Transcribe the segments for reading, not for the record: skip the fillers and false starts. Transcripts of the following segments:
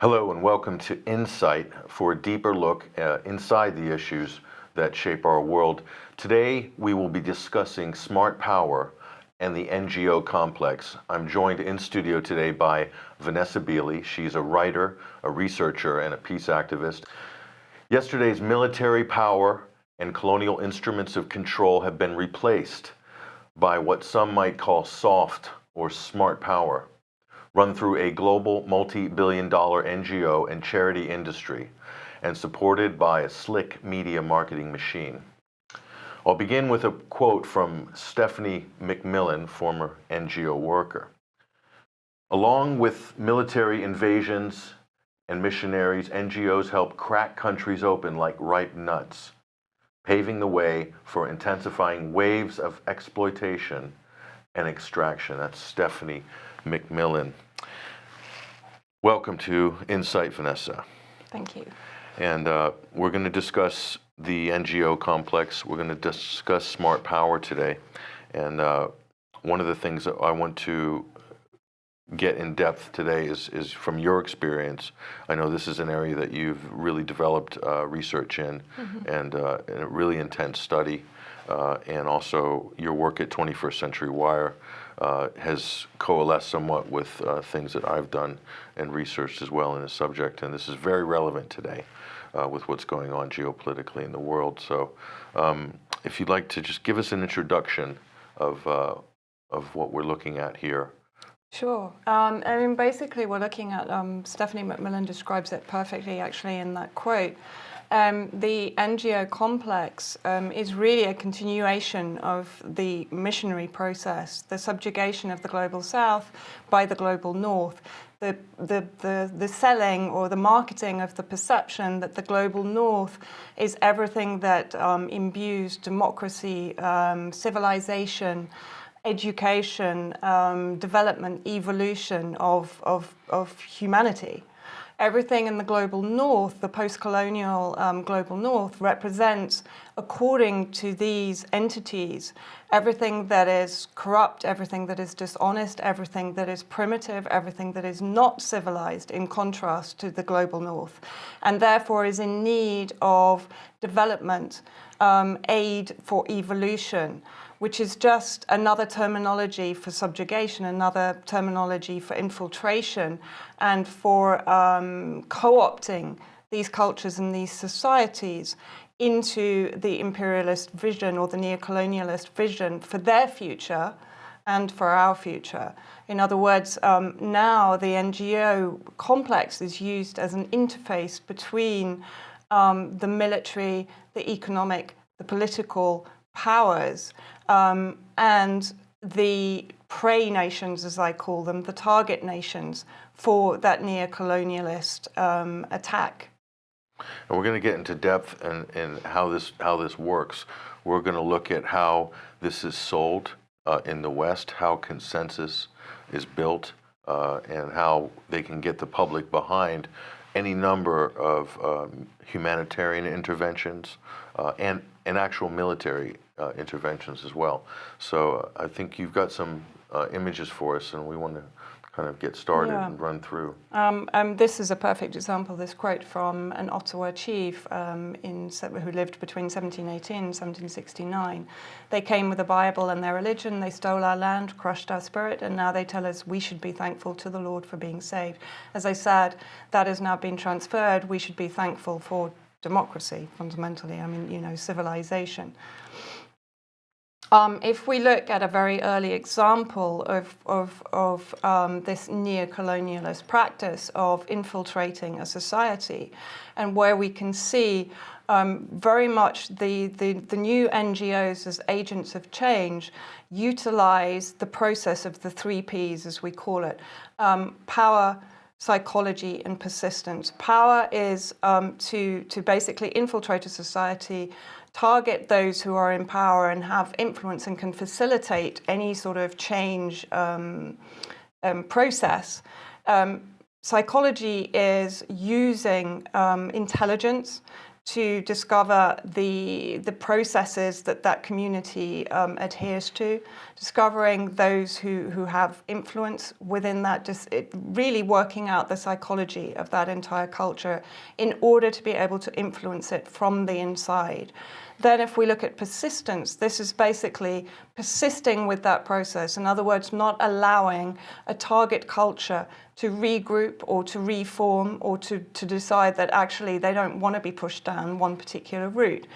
Hello and welcome to Insight for a deeper look inside the issues that shape our world. Today we will be discussing smart power and the NGO complex. I'm joined in studio today by Vanessa Beeley. She's a writer, a researcher, and a peace activist. Yesterday's military power and colonial instruments of control have been replaced by what some might call soft or smart power, run through a global multi-billion-dollar NGO and charity industry, and supported by a slick media marketing machine. I'll begin with a quote from Stephanie McMillan, former NGO worker. Along with military invasions and missionaries, NGOs help crack countries open like ripe nuts, paving the way for intensifying waves of exploitation and extraction. That's Stephanie McMillan. Welcome to Insight, Vanessa. Thank you. And we're going to discuss the NGO complex. We're going to discuss smart power today. And one of the things that I want to get in depth today is from your experience. I know this is an area that you've really developed research in, and a really intense study. And also your work at 21st Century Wire has coalesced somewhat with things that I've done and researched as well in the subject. And this is very relevant today with what's going on geopolitically in the world. So if you'd like to just give us an introduction of what we're looking at here. Sure. I mean, basically, we're looking at, Stephanie McMillan describes it perfectly, actually, in that quote. The NGO complex is really a continuation of the missionary process, the subjugation of the global south by the global north, the selling or the marketing of the perception that the global north is everything that imbues democracy, civilization, education, development, evolution of humanity. Everything in the global north, the post-colonial global north, represents, according to these entities, everything that is corrupt, everything that is dishonest, everything that is primitive, everything that is not civilized, in contrast to the global north, and therefore is in need of development, aid for evolution, which is just another terminology for subjugation, another terminology for infiltration, and for co-opting these cultures and these societies into the imperialist vision or the neocolonialist vision for their future and for our future. In other words, now the NGO complex is used as an interface between the military, the economic, the political powers, and the prey nations, as I call them, the target nations for that neocolonialist attack. And we're going to get into depth in how this works. We're going to look at how this is sold in the West, how consensus is built, and how they can get the public behind any number of humanitarian interventions and actual military interventions as well. So I think you've got some images for us, and we want to kind of get started and run through. This is a perfect example, this quote from an Ottawa chief who lived between 1718 and 1769. They came with a Bible and their religion, they stole our land, crushed our spirit, and now they tell us we should be thankful to the Lord for being saved. As I said, that has now been transferred. We should be thankful for democracy, fundamentally, I mean, civilization. If we look at a very early example of this neocolonialist practice of infiltrating a society, and where we can see very much the new NGOs as agents of change utilize the process of the 3 Ps, as we call it, power, psychology, and persistence. Power is to basically infiltrate a society, target those who are in power and have influence and can facilitate any sort of change process. Psychology is using intelligence, to discover the processes that community adheres to, discovering those who have influence within that, really working out the psychology of that entire culture in order to be able to influence it from the inside. Then if we look at persistence, this is basically persisting with that process. In other words, not allowing a target culture to regroup or to reform or to decide that actually they don't want to be pushed down one particular route.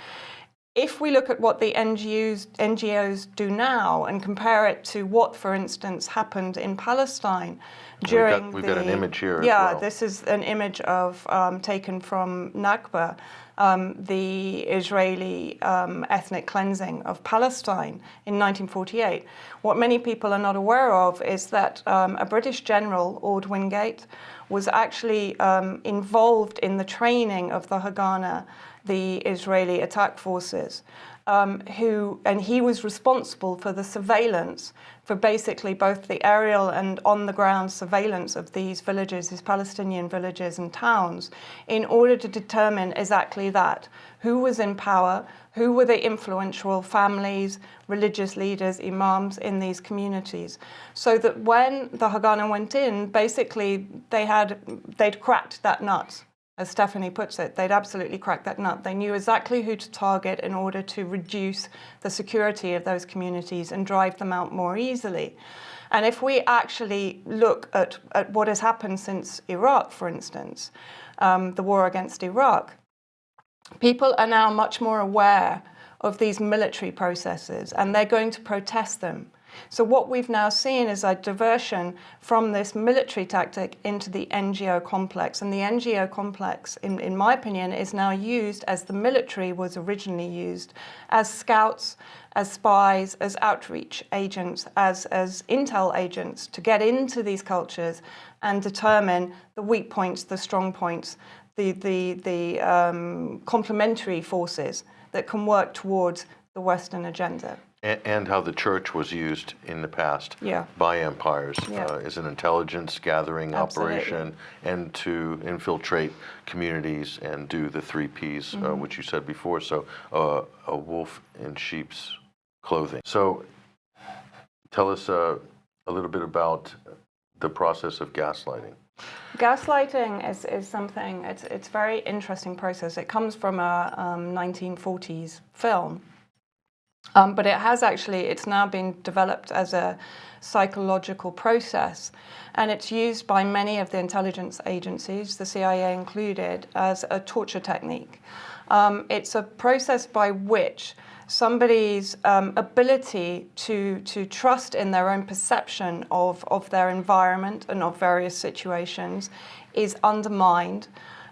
If we look at what the NGOs do now and compare it to what, for instance, happened in Palestine during we've got an image here as yeah, well. this is an image of taken from Nakba, the Israeli ethnic cleansing of Palestine in 1948. What many people are not aware of is that a British general, Ord Wingate, was actually involved in the training of the Haganah, the Israeli attack forces, and he was responsible for the surveillance, for basically both the aerial and on-the-ground surveillance of these villages, these Palestinian villages and towns, in order to determine exactly that. Who was in power, who were the influential families, religious leaders, imams in these communities. So that when the Haganah went in, basically they'd cracked that nut. As Stephanie puts it, they'd absolutely cracked that nut. They knew exactly who to target in order to reduce the security of those communities and drive them out more easily. And if we actually look at what has happened since Iraq, for instance, the war against Iraq, people are now much more aware of these military processes, and they're going to protest them. So what we've now seen is a diversion from this military tactic into the NGO complex. And the NGO complex, in my opinion, is now used as the military was originally used, as scouts, as spies, as outreach agents, as intel agents to get into these cultures and determine the weak points, the strong points, the complementary forces that can work towards the Western agenda. And how the church was used in the past by empires as an intelligence gathering operation and to infiltrate communities and do the 3 Ps, which you said before. So a wolf in sheep's clothing. So tell us a little bit about the process of gaslighting. Gaslighting is something, it's a very interesting process. It comes from a 1940s film. But it's now been developed as a psychological process, and it's used by many of the intelligence agencies, the CIA included, as a torture technique. It's a process by which somebody's ability to trust in their own perception of their environment and of various situations is undermined.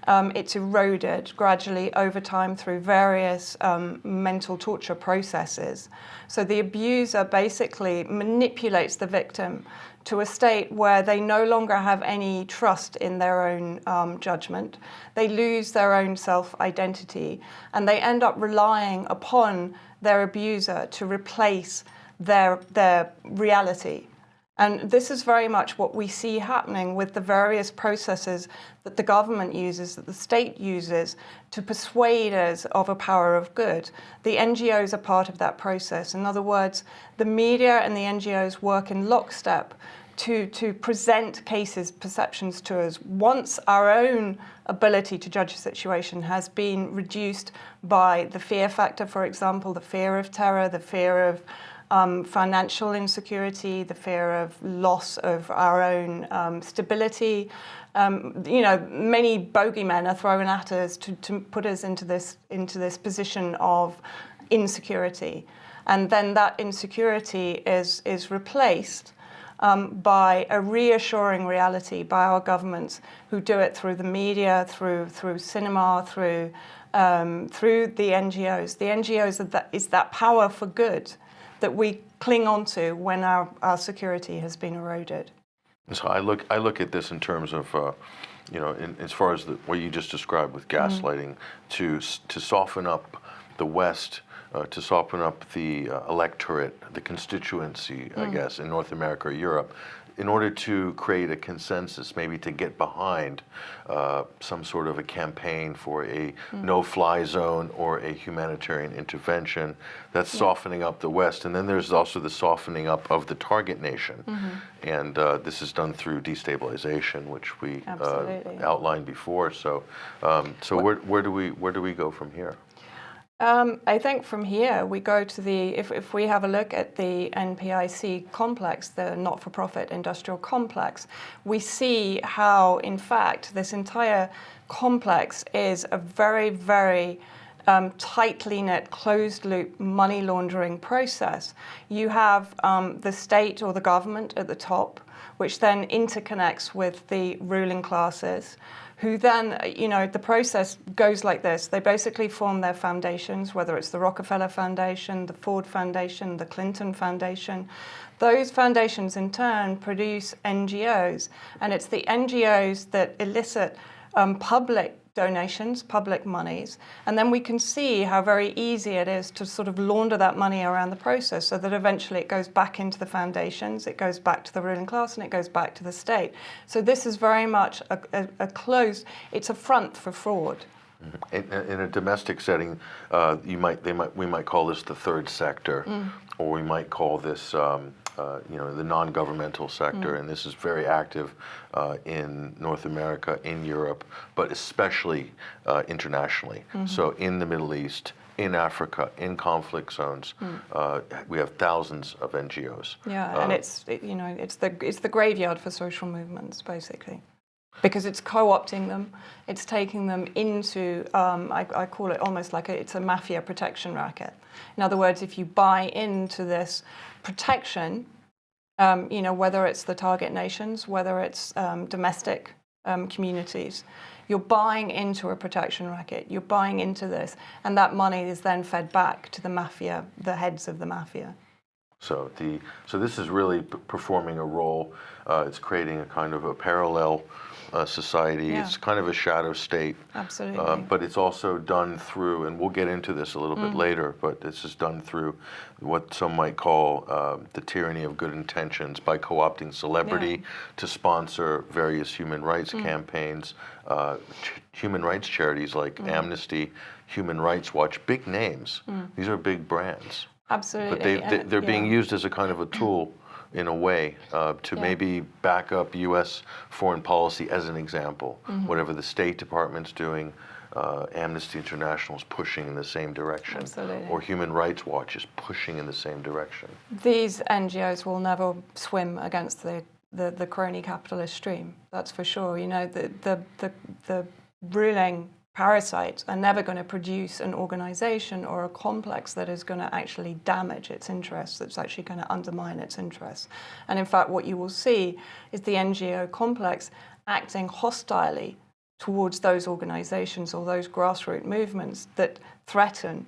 It's eroded gradually over time through various mental torture processes. So the abuser basically manipulates the victim to a state where they no longer have any trust in their own judgment. They lose their own self-identity, and they end up relying upon their abuser to replace their reality. And this is very much what we see happening with the various processes that the government uses, that the state uses to persuade us of a power of good. The NGOs are part of that process. In other words, the media and the NGOs work in lockstep to present cases, perceptions to us. Once our own ability to judge a situation has been reduced by the fear factor, for example, the fear of terror, the fear of financial insecurity, the fear of loss of our own stability. Many bogeymen are thrown at us to put us into this position of insecurity, and then that insecurity is replaced by a reassuring reality by our governments, who do it through the media, through cinema, through the NGOs. The NGOs is that power for good that we cling on to when our security has been eroded. So I look at this in terms of, as far as what you just described with gaslighting, to soften up the West, to soften up the electorate, the constituency, I guess, in North America or Europe, in order to create a consensus, maybe to get behind some sort of a campaign for a no-fly zone or a humanitarian intervention, that's softening up the West. And then there's also the softening up of the target nation. And this is done through destabilization, which we outlined before. So, where do we go from here? I think from here we go to if we have a look at the NPIC complex, the not-for-profit industrial complex, we see how, in fact, this entire complex is a very, very tightly knit, closed-loop money laundering process. You have the state or the government at the top, which then interconnects with the ruling classes, who then, the process goes like this. They basically form their foundations, whether it's the Rockefeller Foundation, the Ford Foundation, the Clinton Foundation. Those foundations, in turn, produce NGOs, and it's the NGOs that elicit public donations, public monies, and then we can see how very easy it is to sort of launder that money around the process so that eventually it goes back into the foundations, it goes back to the ruling class, and it goes back to the state. So this is very much a closed, it's a front for fraud. In a domestic setting, we might call this the third sector, or we might call this the non-governmental sector, and this is very active in North America, in Europe, but especially internationally. So in the Middle East, in Africa, in conflict zones, we have thousands of NGOs. Yeah, and it's the graveyard for social movements, basically. Because it's co-opting them, it's taking them into, I call it almost like it's a mafia protection racket. In other words, if you buy into this protection, whether it's the target nations, whether it's domestic communities, you're buying into a protection racket, you're buying into this, and that money is then fed back to the mafia, the heads of the mafia. So this is really performing a role. It's creating a kind of a parallel society. Yeah. It's kind of a shadow state. Absolutely. But it's also done through, and we'll get into this a little bit later, but this is done through what some might call the tyranny of good intentions, by co-opting celebrity to sponsor various human rights campaigns, human rights charities like Amnesty, Human Rights Watch, big names. These are big brands. Absolutely. But they're being used as a kind of a tool, in a way, to maybe back up U.S. foreign policy, as an example. Whatever the State Department's doing, Amnesty International is pushing in the same direction. Absolutely. Or Human Rights Watch is pushing in the same direction. These NGOs will never swim against the crony capitalist stream. That's for sure. The ruling parasites are never going to produce an organization or a complex that is going to actually damage its interests, that's actually going to undermine its interests. And in fact, what you will see is the NGO complex acting hostilely towards those organizations or those grassroots movements that threaten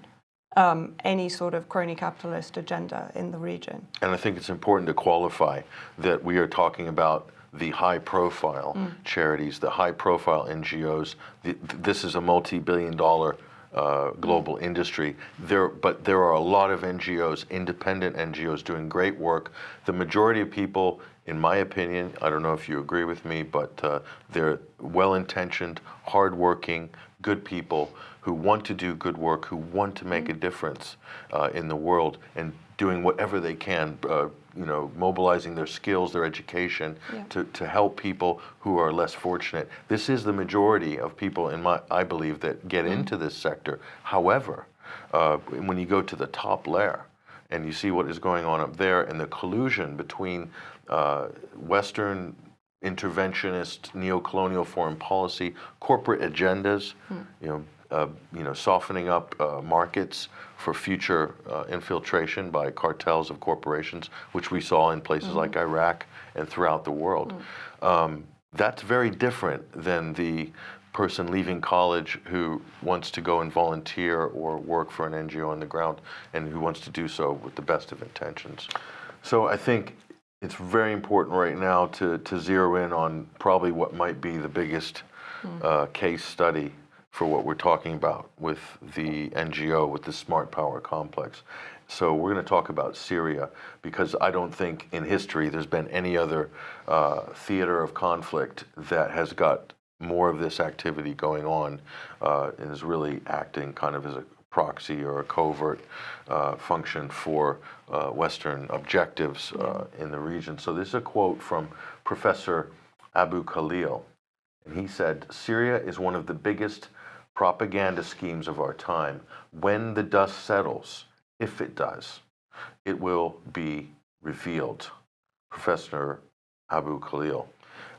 any sort of crony capitalist agenda in the region. And I think it's important to qualify that we are talking about the high-profile charities, the high-profile NGOs. This is a multi-billion-dollar global industry. But there are a lot of NGOs, independent NGOs, doing great work. The majority of people, in my opinion, I don't know if you agree with me, but they're well-intentioned, hard-working, good people who want to do good work, who want to make a difference in the world, and doing whatever they can, mobilizing their skills, their education to help people who are less fortunate. This is the majority of people, I believe, that get into this sector. However, when you go to the top layer and you see what is going on up there, and the collusion between Western interventionist, neocolonial foreign policy, corporate agendas, softening up markets for future infiltration by cartels of corporations, which we saw in places like Iraq and throughout the world. That's very different than the person leaving college who wants to go and volunteer or work for an NGO on the ground, and who wants to do so with the best of intentions. So I think it's very important right now to zero in on probably what might be the biggest case study for what we're talking about with the NGO, with the smart power complex. So we're going to talk about Syria, because I don't think in history there's been any other theater of conflict that has got more of this activity going on and is really acting kind of as a proxy or a covert function for Western objectives in the region. So this is a quote from Professor Abu Khalil, and he said, "Syria is one of the biggest propaganda schemes of our time. When the dust settles, if it does, it will be revealed." Professor Abu Khalil.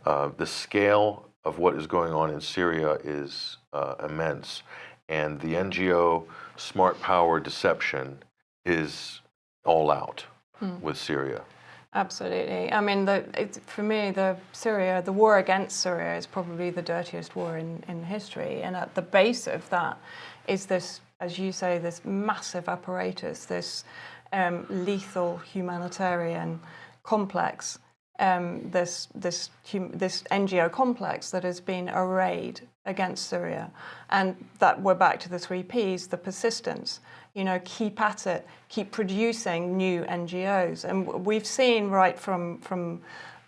The scale of what is going on in Syria is immense, and the NGO smart power deception is all out with Syria. Absolutely. I mean, for me, the war against Syria is probably the dirtiest war in history. And at the base of that is this, as you say, this massive apparatus, this lethal humanitarian complex, this NGO complex that has been arrayed against Syria. And that we're back to the 3 Ps, the persistence. You know, keep at it, keep producing new NGOs. And we've seen right from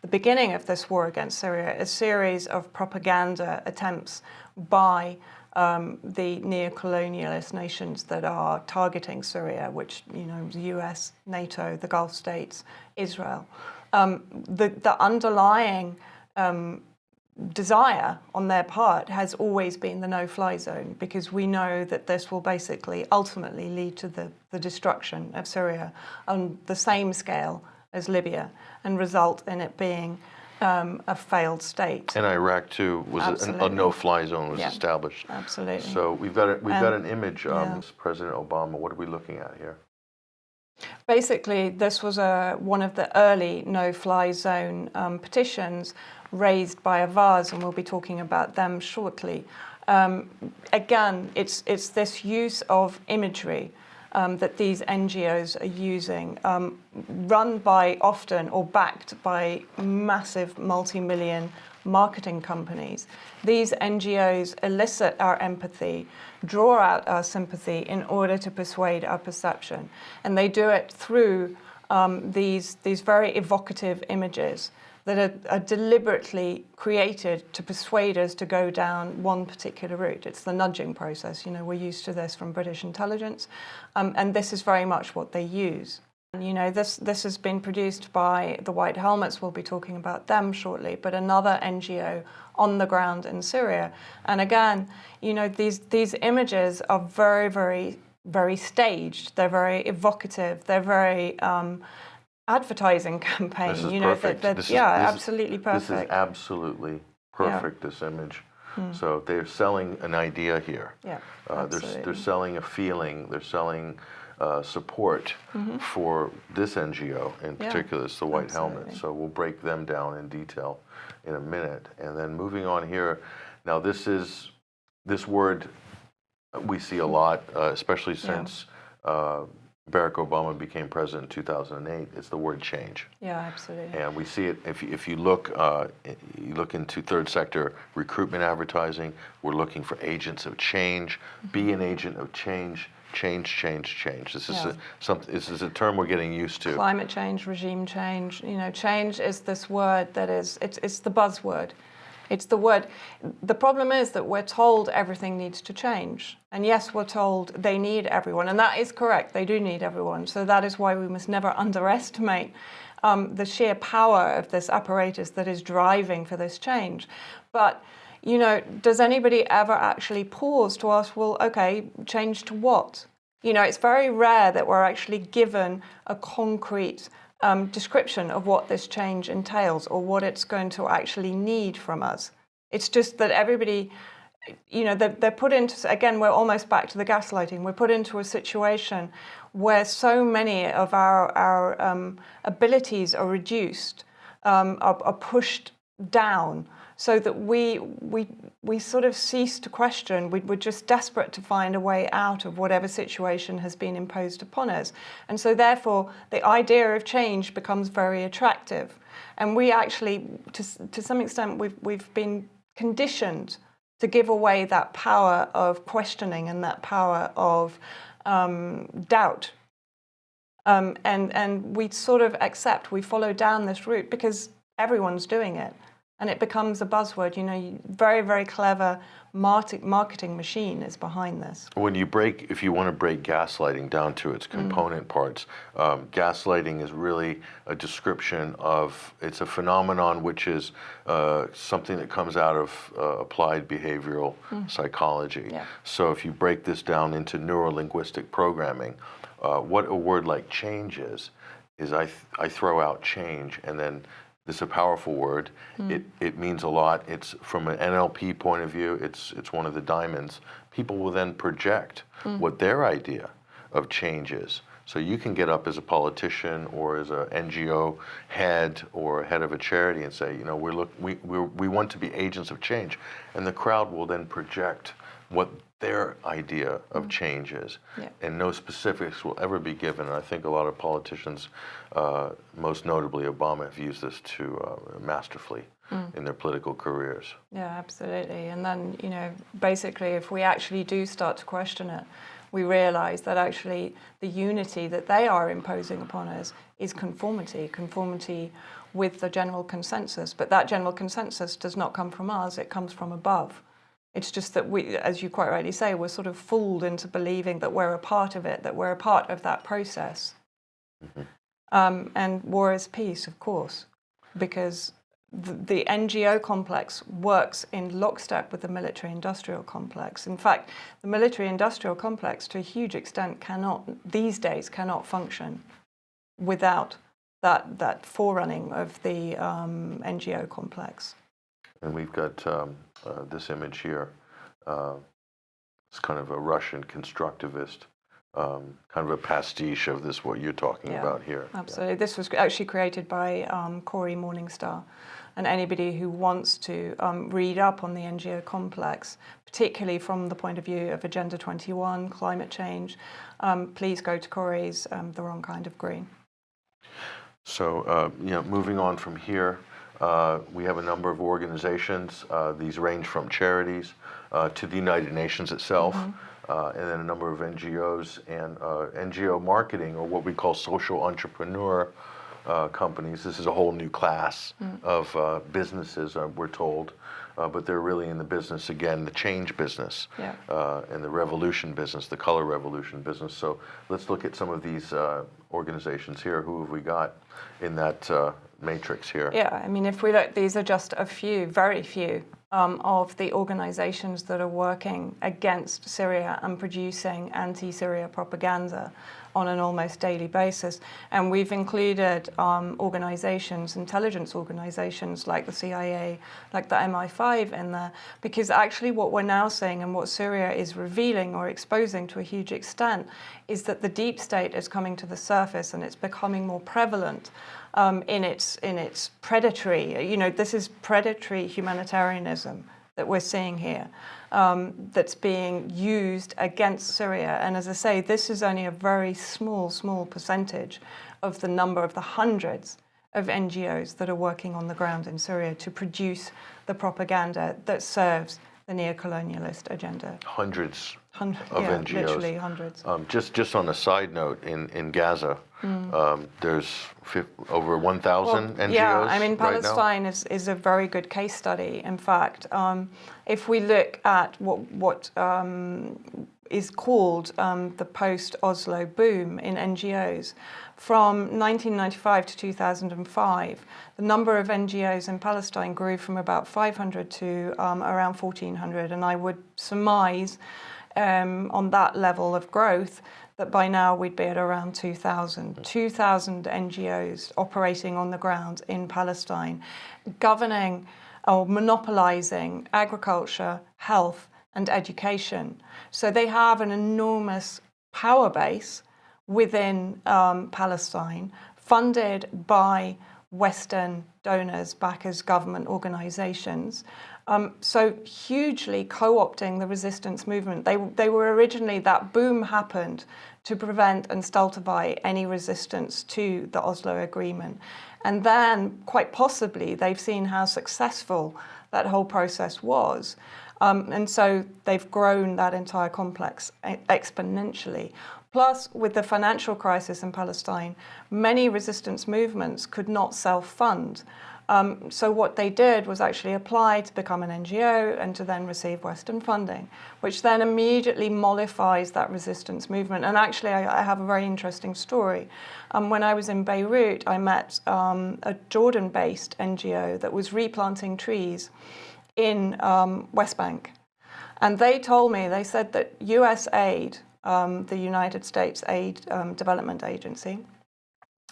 the beginning of this war against Syria a series of propaganda attempts by the neocolonialist nations that are targeting Syria, which, you know, the US, NATO, the Gulf states, Israel. The underlying desire on their part has always been the no-fly zone, because we know that this will basically ultimately lead to the destruction of Syria on the same scale as Libya and result in it being a failed state. And Iraq too was a no-fly zone was established. Absolutely. So we've got an image. President Obama. What are we looking at here? Basically, this was one of the early no-fly zone petitions raised by Avaz, and we'll be talking about them shortly. Again, it's this use of imagery that these NGOs are using, run by often or backed by massive multi-million marketing companies. These NGOs elicit our empathy, draw out our sympathy in order to persuade our perception. And they do it through these very evocative images that are deliberately created to persuade us to go down one particular route. It's the nudging process. You know, we're used to this from British intelligence, and this is very much what they use. And, you know, this has been produced by the White Helmets. We'll be talking about them shortly, but another NGO on the ground in Syria. And again, you know, these images are very, very, very staged. They're very evocative. They're very advertising campaign. This is you know, perfect. Absolutely perfect. This is absolutely perfect. This image. So they're selling an idea here. Yeah, they're selling a feeling. They're selling support for this NGO in particular. It's the White Helmet. So we'll break them down in detail in a minute. And then moving on here. Now this word we see a lot, especially since Barack Obama became president in 2008. It's the word change. Yeah, absolutely. And we see it if you look into third sector recruitment advertising. We're looking for agents of change. Be an agent of change. Change. This is a term we're getting used to. Climate change, regime change. You know, change is this word that is it's the buzzword. It's the word. The problem is that we're told everything needs to change. And yes, we're told they need everyone. And that is correct. They do need everyone. So that is why we must never underestimate the sheer power of this apparatus that is driving for this change. But, you know, does anybody ever actually pause to ask, well, okay, change to what? You know, it's very rare that we're actually given a concrete description of what this change entails or what it's going to actually need from us. It's just that everybody, you know, they're put into, again, we're almost back to the gaslighting. We're put into a situation where so many of our abilities are reduced, are pushed down, so that we sort of cease to question. We're just desperate to find a way out of whatever situation has been imposed upon us. And so therefore, the idea of change becomes very attractive. And we actually, to some extent, we've been conditioned to give away that power of questioning and that power of doubt. And we sort of accept, we follow down this route because everyone's doing it. And it becomes a buzzword, you know, very, very clever marketing machine is behind this. When you if you want to break gaslighting down to its component parts, gaslighting is really a description of, it's a phenomenon which is something that comes out of applied behavioral psychology. Yeah. So if you break this down into neuro-linguistic programming, what a word like change is I throw out change, and then it's a powerful word. It means a lot. It's from an NLP point of view, it's one of the diamonds. People will then project what their idea of change is. So you can get up as a politician or as an NGO head or head of a charity and say, you know, we want to be agents of change, and the crowd will then project what their idea of change is. Yeah. And no specifics will ever be given. And I think a lot of politicians, most notably Obama, have used this masterfully in their political careers. Yeah, absolutely. And then, you know, basically, if we actually do start to question it, we realize that actually the unity that they are imposing upon us is conformity with the general consensus. But that general consensus does not come from us, it comes from above. It's just that we, as you quite rightly say, we're sort of fooled into believing that we're a part of it, that we're a part of that process. And war is peace, of course, because the NGO complex works in lockstep with the military-industrial complex. In fact, the military-industrial complex, to a huge extent, these days cannot function without that forerunning of the NGO complex. And we've got this image here. It's kind of a Russian constructivist, kind of a pastiche of this, what you're talking about here. Absolutely. Yeah. This was actually created by Corey Morningstar. And anybody who wants to read up on the NGO complex, particularly from the point of view of Agenda 21, climate change, please go to Corey's The Wrong Kind of Green. So, you know, moving on from here, we have a number of organizations. These range from charities to the United Nations itself, and then a number of NGOs and NGO marketing, or what we call social entrepreneur companies. This is a whole new class of businesses, we're told, but they're really in the business, again, the change business, and the revolution business, the color revolution business. So let's look at some of these organizations here. Who have we got in that matrix here? Yeah, I mean, if we look, these are just a few, very few, of the organizations that are working against Syria and producing anti-Syria propaganda on an almost daily basis. And we've included organizations, intelligence organizations like the CIA, like the MI5 in there, because actually what we're now seeing and what Syria is revealing or exposing to a huge extent is that the deep state is coming to the surface and it's becoming more prevalent in its predatory, you know, this is predatory humanitarianism that we're seeing here, that's being used against Syria. And as I say, this is only a very small percentage of the number of the hundreds of NGOs that are working on the ground in Syria to produce the propaganda that serves the neocolonialist agenda. Hundreds of yeah, NGOs. Literally hundreds. Just on a side note, in Gaza, there's over 1,000 NGOs. Yeah, I mean, right Palestine is a very good case study. In fact, if we look at what is called the post-Oslo boom in NGOs, from 1995 to 2005, the number of NGOs in Palestine grew from about 500 to around 1,400, and I would surmise on that level of growth that by now we'd be at around 2,000 NGOs operating on the ground in Palestine, governing or monopolizing agriculture, health, and education. So they have an enormous power base within Palestine, funded by Western donors, backers, government organizations, so hugely co-opting the resistance movement. They were originally, that boom happened to prevent and stultify any resistance to the Oslo Agreement. And then, quite possibly, they've seen how successful that whole process was. And so they've grown that entire complex exponentially. Plus, with the financial crisis in Palestine, many resistance movements could not self-fund. So what they did was actually apply to become an NGO and to then receive Western funding, which then immediately mollifies that resistance movement. And actually, I have a very interesting story. When I was in Beirut, I met a Jordan-based NGO that was replanting trees in West Bank. And they told me, they said that US aid, the United States Aid Development Agency,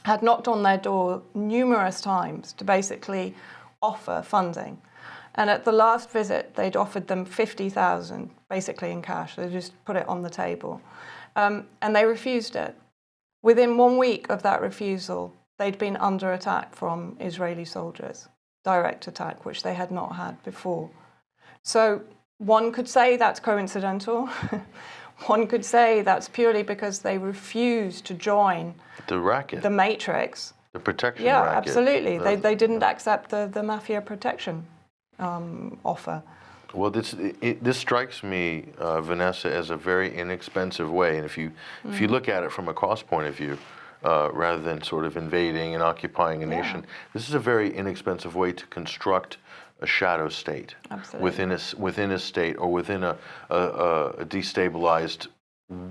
had knocked on their door numerous times to basically offer funding. And at the last visit, they'd offered them $50,000, basically in cash. They just put it on the table. And they refused it. Within 1 week of that refusal, they'd been under attack from Israeli soldiers, direct attack, which they had not had before. So one could say that's coincidental. One could say that's purely because they refused to join the racket, the matrix. the protection Yeah, racket. absolutely. They didn't accept the mafia protection offer. Well, this strikes me, Vanessa, as a very inexpensive way. And if you look at it from a cost point of view, rather than sort of invading and occupying a nation, this is a very inexpensive way to construct a shadow state. Absolutely. within a state, or within a destabilized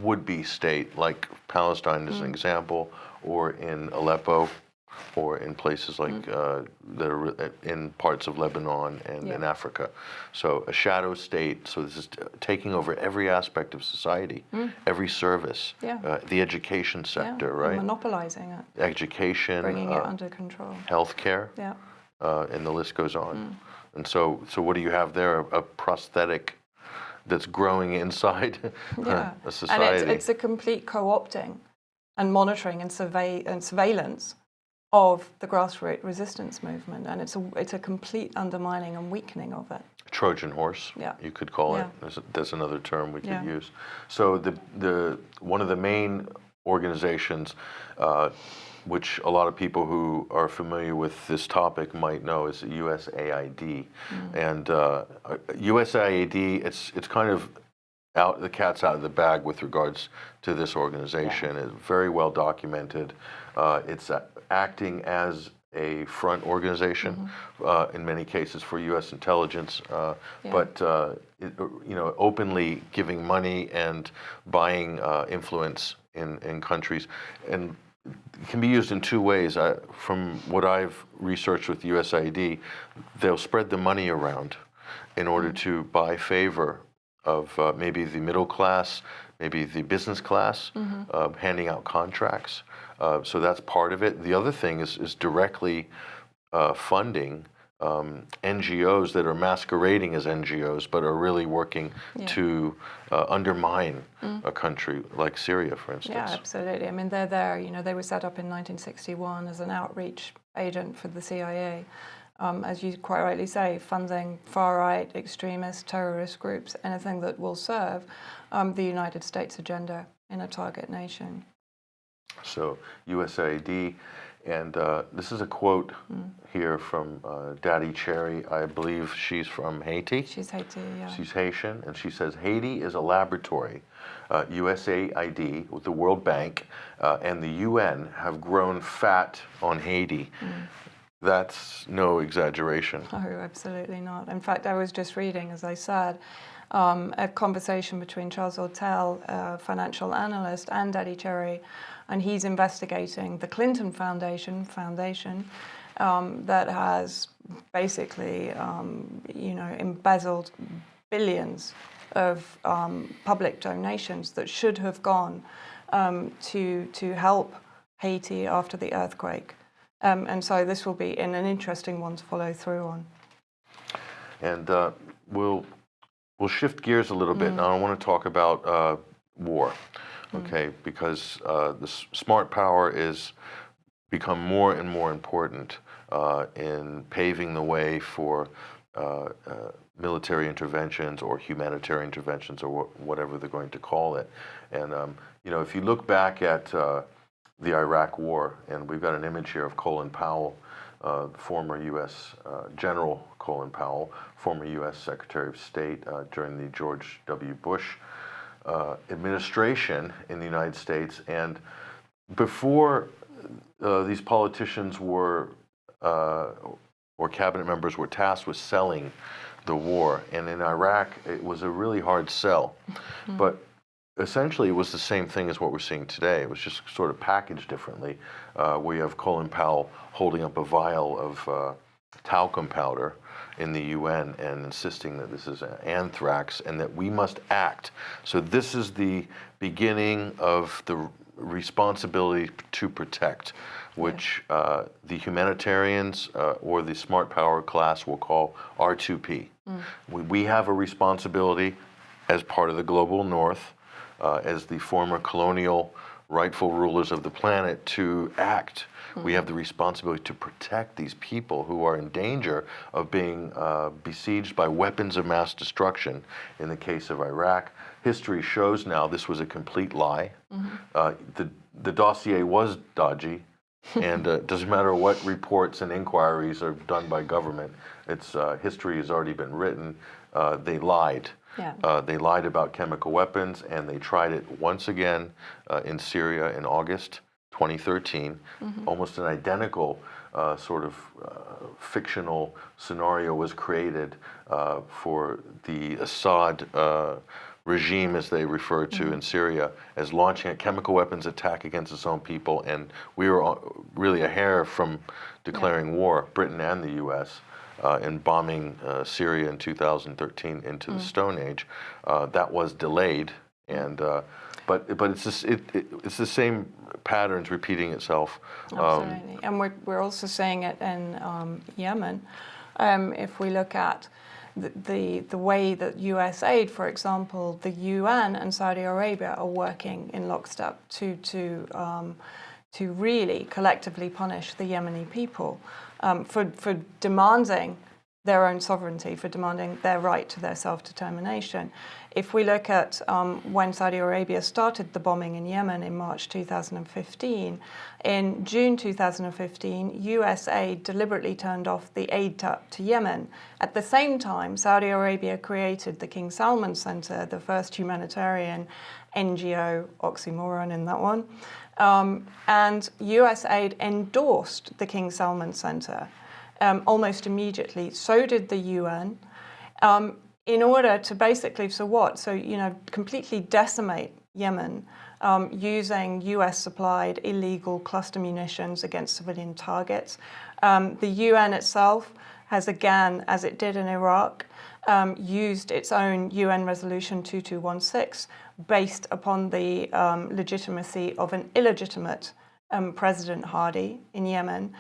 would-be state, like Palestine as an example, or in Aleppo, or in places like that are in parts of Lebanon and in Africa. So a shadow state. So this is taking over every aspect of society, every service, the education sector, right? Monopolizing it. Education, bringing it under control. Healthcare, and the list goes on. And so what do you have there? A prosthetic that's growing inside a society. And it's a complete co-opting and monitoring and surveillance of the grassroots resistance movement, and it's a complete undermining and weakening of it. Trojan horse, you could call it. There's another term we could use. So the one of the main organizations, which a lot of people who are familiar with this topic might know, is USAID. And USAID, it's kind of the cat's out of the bag with regards to this organization. It's very well documented. It's acting as a front organization in many cases for U.S. intelligence, but openly giving money and buying influence in countries, and it can be used in two ways. From what I've researched with USAID, they'll spread the money around in order to buy favor of maybe the middle class, maybe the business class, handing out contracts. So that's part of it. The other thing is directly funding NGOs that are masquerading as NGOs, but are really working to undermine a country like Syria, for instance. Yeah, absolutely. I mean, they're there. They were set up in 1961 as an outreach agent for the CIA. As you quite rightly say, funding far-right extremist terrorist groups, anything that will serve the United States agenda in a target nation. So USAID, and this is a quote here from Daddy Cherry. I believe she's from Haiti. She's Haiti, yeah. She's Haitian, and she says, Haiti is a laboratory. USAID, with the World Bank, and the UN have grown fat on Haiti. That's no exaggeration. Oh, absolutely not. In fact, I was just reading, as I said, a conversation between Charles Ortel, a financial analyst, and Daddy Cherry, and he's investigating the Clinton Foundation that has basically, embezzled billions of public donations that should have gone to help Haiti after the earthquake. And so this will be an interesting one to follow through on. And we'll shift gears a little bit. Now I want to talk about war, okay? Because the smart power is become more and more important in paving the way for military interventions or humanitarian interventions, or whatever they're going to call it. And if you look back at the Iraq War, and we've got an image here of Colin Powell former U.S. General Colin Powell, former U.S. Secretary of State during the George W. Bush administration in the United States. And before these politicians were, or cabinet members were tasked with selling the war. And in Iraq, it was a really hard sell. Mm-hmm. But essentially, it was the same thing as what we're seeing today. It was just sort of packaged differently. We have Colin Powell holding up a vial of talcum powder in the UN and insisting that this is anthrax and that we must act. So this is the beginning of the responsibility to protect, which the humanitarians or the smart power class will call R2P. We have a responsibility as part of the global north, as the former colonial rightful rulers of the planet, to act. We have the responsibility to protect these people who are in danger of being besieged by weapons of mass destruction. In the case of Iraq, history shows now this was a complete lie. The dossier was dodgy, and it doesn't matter what reports and inquiries are done by government. Its history has already been written. They lied. Yeah. They lied about chemical weapons, and they tried it once again in Syria in August 2013. Almost an identical sort of fictional scenario was created for the Assad regime, as they refer to in Syria, as launching a chemical weapons attack against its own people. And we were really a hair from declaring war, Britain and the U.S., in bombing Syria in 2013 into the Stone Age. That was delayed, and but it's the same patterns repeating itself. Absolutely, and we're also seeing it in Yemen. If we look at the way that U.S. aid, for example, the UN and Saudi Arabia are working in lockstep to really collectively punish the Yemeni people for demanding their own sovereignty, for demanding their right to their self-determination. If we look at when Saudi Arabia started the bombing in Yemen in March 2015, in June 2015, US aid deliberately turned off the aid tap to Yemen. At the same time, Saudi Arabia created the King Salman Center, the first humanitarian NGO, oxymoron in that one, and US aid endorsed the King Salman Center almost immediately. So did the UN. In order to basically, completely decimate Yemen using US-supplied illegal cluster munitions against civilian targets. The UN itself has, again, as it did in Iraq, used its own UN Resolution 2216 based upon the legitimacy of an illegitimate President Hadi in Yemen,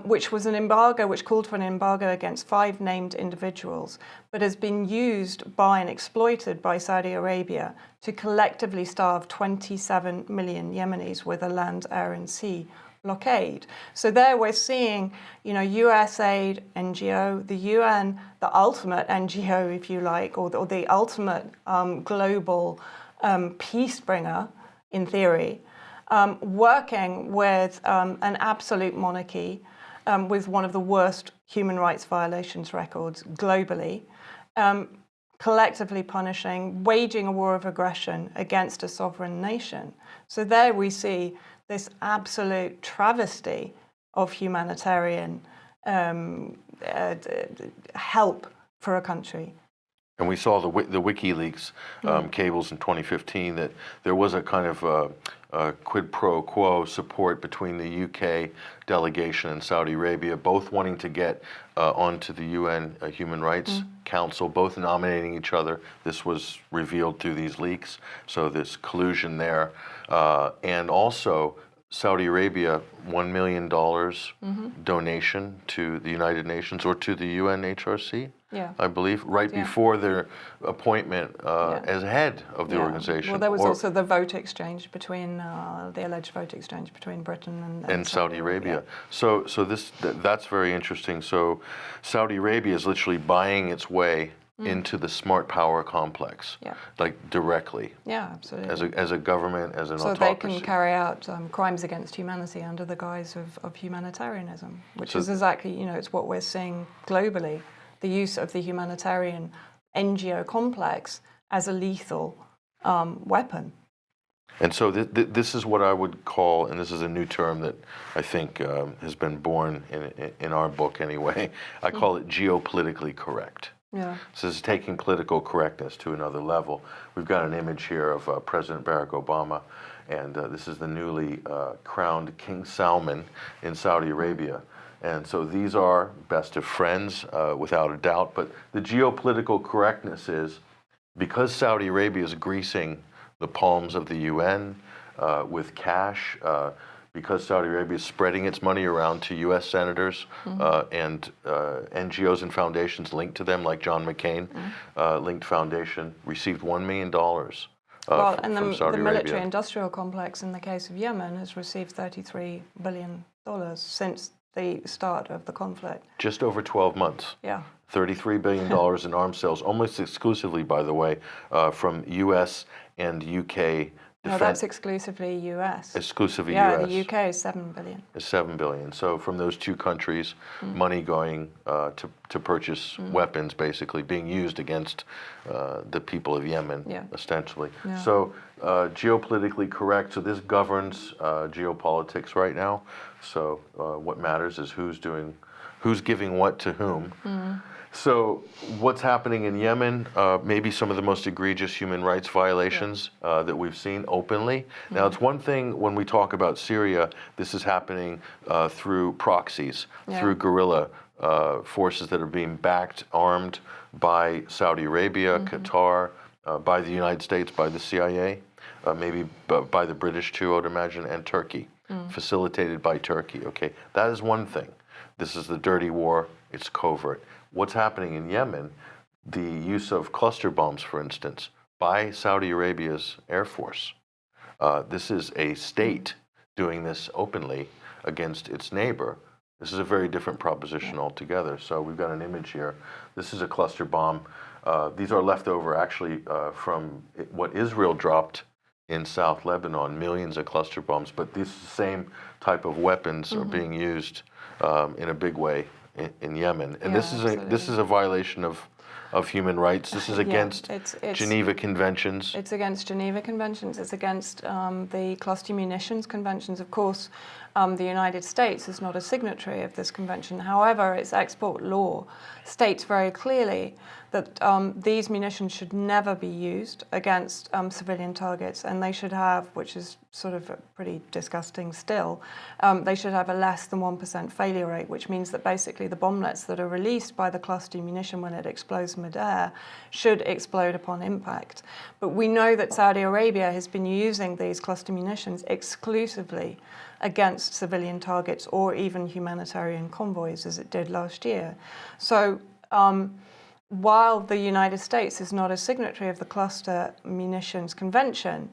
which was an embargo, which called for an embargo against 5 named individuals, but has been used by and exploited by Saudi Arabia to collectively starve 27 million Yemenis with a land, air, and sea blockade. So there we're seeing, US aid, NGO, the UN, the ultimate NGO, if you like, or the ultimate global peace bringer, in theory, working with an absolute monarchy with one of the worst human rights violations records globally, collectively punishing, waging a war of aggression against a sovereign nation. So there we see this absolute travesty of humanitarian help for a country. And we saw the WikiLeaks cables in 2015 that there was a kind of quid pro quo support between the UK delegation and Saudi Arabia, both wanting to get onto the UN Human Rights Council, both nominating each other. This was revealed through these leaks, so this collusion there. And also Saudi Arabia, $1 million donation to the United Nations or to the UNHRC, I believe, before their appointment as head of the organization. Well, there was also the vote exchange between, the alleged vote exchange between Britain and Saudi Arabia. So that's very interesting. So Saudi Arabia is literally buying its way into the smart power complex, like directly. Yeah, absolutely. As a government, as an so autocracy. They can carry out crimes against humanity under the guise of humanitarianism, which is exactly, it's what we're seeing globally, the use of the humanitarian NGO complex as a lethal weapon. And so this is what I would call, and this is a new term that I think has been born in our book anyway, I call it geopolitically correct. Yeah. So this is taking political correctness to another level. We've got an image here of President Barack Obama, and this is the newly crowned King Salman in Saudi Arabia. And so these are best of friends, without a doubt, but the geopolitical correctness is because Saudi Arabia is greasing the palms of the UN with cash, because Saudi Arabia is spreading its money around to U.S. senators and NGOs and foundations linked to them, like John McCain linked foundation, received $1 million from Saudi the Arabia. military-industrial complex in the case of Yemen has received $33 billion since the start of the conflict. Just over 12 months. Yeah. $33 billion in arms sales, almost exclusively, by the way, from U.S. and U.K. No, that's exclusively U.S. Exclusively U.S. Yeah, the U.K. is $7 billion. Is $7 billion. So from those two countries, money going to purchase weapons, basically being used against the people of Yemen, ostensibly. Yeah. So geopolitically correct. So this governs geopolitics right now. So what matters is who's giving what to whom. So what's happening in Yemen, maybe some of the most egregious human rights violations that we've seen openly. Now, it's one thing when we talk about Syria, this is happening through proxies, through guerrilla forces that are being backed, armed by Saudi Arabia, Qatar, by the United States, by the CIA, maybe by the British too, I would imagine, and Turkey, facilitated by Turkey. Okay, that is one thing. This is the dirty war. It's covert. What's happening in Yemen, the use of cluster bombs, for instance, by Saudi Arabia's Air Force. This is a state doing this openly against its neighbor. This is a very different proposition altogether. So we've got an image here. This is a cluster bomb. These are leftover, actually, from what Israel dropped in South Lebanon, millions of cluster bombs. But these same type of weapons are being used in a big way in Yemen, and this is a violation of human rights. This is against Geneva Conventions. It's against Geneva Conventions. It's against the cluster munitions conventions. Of course, the United States is not a signatory of this convention. However, its export law states very clearly that these munitions should never be used against civilian targets, and they should have, which is sort of pretty disgusting still, they should have a less than 1% failure rate, which means that basically the bomblets that are released by the cluster munition when it explodes midair should explode upon impact. But we know that Saudi Arabia has been using these cluster munitions exclusively against civilian targets or even humanitarian convoys, as it did last year. So while the United States is not a signatory of the Cluster Munitions Convention,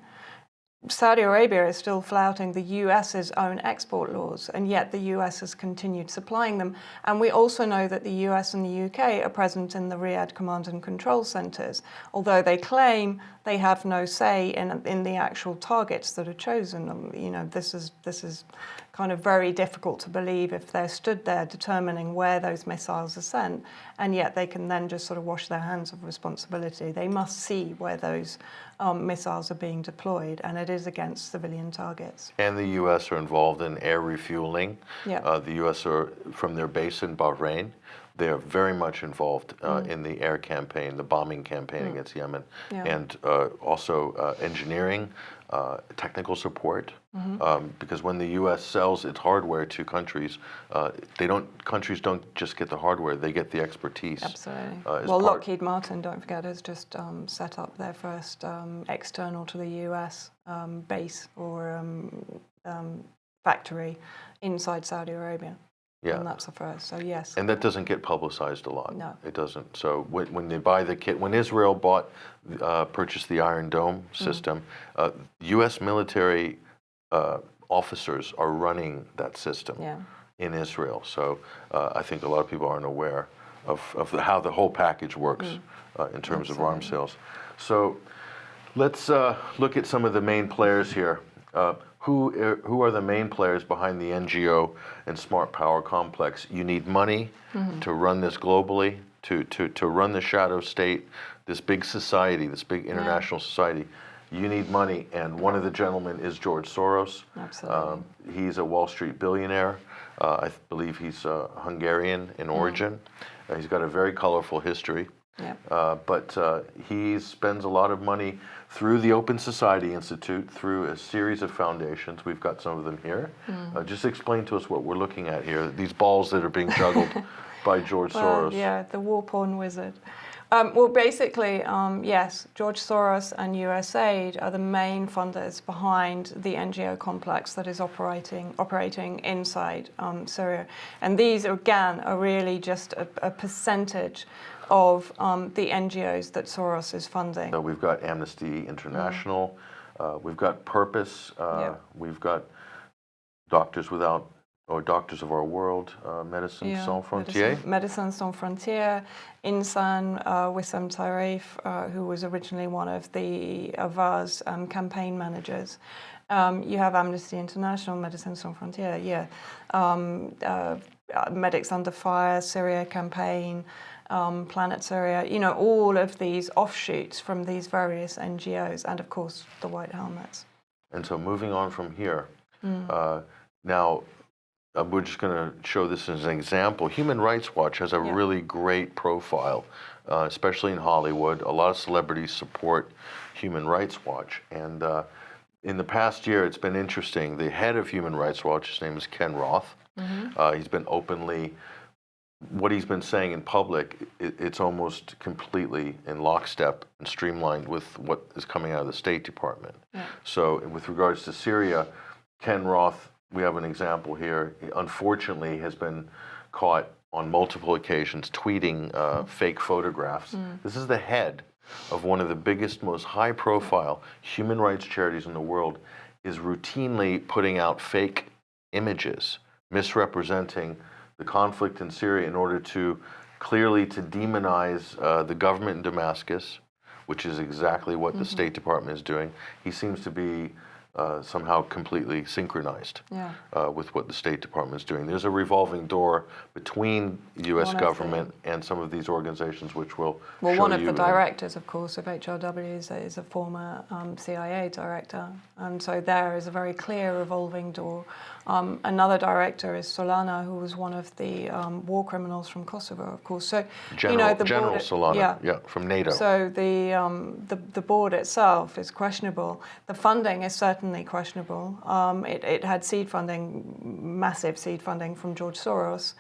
Saudi Arabia is still flouting the US's own export laws, and yet the US has continued supplying them. And we also know that the US and the UK are present in the Riyadh Command and Control Centres, although they claim they have no say in the actual targets that are chosen. You know, this is kind of very difficult to believe if they're stood there determining where those missiles are sent, and yet they can then just sort of wash their hands of responsibility. They must see where those missiles are being deployed, and it is against civilian targets. And the U.S. are involved in air refueling. Yeah. The U.S. are, from their base in Bahrain, they are very much involved in the air campaign, the bombing campaign against Yemen, and also engineering, technical support. Because when the U.S. sells its hardware to countries, countries don't just get the hardware; they get the expertise. Absolutely. Well, Lockheed Martin, don't forget, has just set up their first external to the U.S. Base or factory inside Saudi Arabia. Yeah. And that's the first, so yes. And that doesn't get publicized a lot. No. It doesn't. So when they buy the kit, when Israel purchased the Iron Dome system, U.S. military officers are running that system in Israel. So I think a lot of people aren't aware how the whole package works in terms of arms sales. So let's look at some of the main players here. Who are the main players behind the NGO and smart power complex? You need money to run this globally, to run the shadow state, this big society, this big international society. You need money, and one of the gentlemen is George Soros. Absolutely. He's a Wall Street billionaire. I believe he's Hungarian in origin. He's got a very colorful history. Yep. But he spends a lot of money through the Open Society Institute, through a series of foundations. We've got some of them here. Just explain to us what we're looking at here, these balls that are being juggled by George Soros. Yeah, the war porn wizard. Well, basically, yes, George Soros and USAID are the main funders behind the NGO complex that is operating inside Syria. And these, again, are really just a percentage of the NGOs that Soros is funding. So we've got Amnesty International, we've got Purpose, we've got Doctors of Our World, Médecins Sans Frontières. Médecins Sans Frontières, Insan, Wissam Tarif, who was originally one of the Avaz campaign managers. You have Amnesty International, Médecins Sans Frontières, Medics Under Fire, Syria campaign, Planet Syria, you know, all of these offshoots from these various NGOs, and of course the White Helmets. And so moving on from here, now we're just going to show this as an example. Human Rights Watch has a really great profile, especially in Hollywood. A lot of celebrities support Human Rights Watch. And in the past year, it's been interesting. The head of Human Rights Watch, his name is Ken Roth. He's been openly, what he's been saying in public, it's almost completely in lockstep and streamlined with what is coming out of the State Department. So with regards to Syria, Ken Roth, we have an example here, unfortunately has been caught on multiple occasions tweeting fake photographs. This is the head of one of the biggest, most high-profile human rights charities in the world, is routinely putting out fake images, misrepresenting the conflict in Syria in order to clearly to demonize the government in Damascus, which is exactly what the State Department is doing. He seems to be somehow completely synchronized with what the State Department is doing. There's a revolving door between U.S. government and some of these organizations, which will show you. Well, one of the directors, of course, of HRW is a former CIA director, and so there is a very clear revolving door. Another director is Solana, who was one of the war criminals from Kosovo, of course. So, General Solana, from NATO. So the board itself is questionable. The funding is certainly questionable. It had seed funding, massive seed funding from George Soros,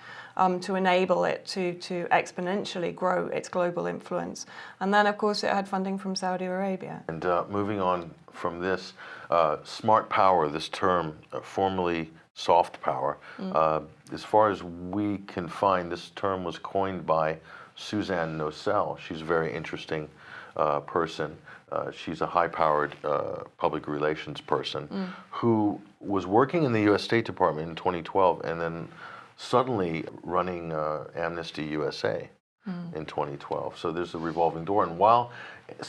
to enable it to exponentially grow its global influence. And then, of course, it had funding from Saudi Arabia. And moving on from this, smart power, this term, formerly soft power, as far as we can find, this term was coined by Suzanne Nocelle. She's a very interesting person. She's a high-powered public relations person who was working in the U.S. State Department in 2012 and then suddenly running Amnesty USA in 2012. So there's a revolving door. And while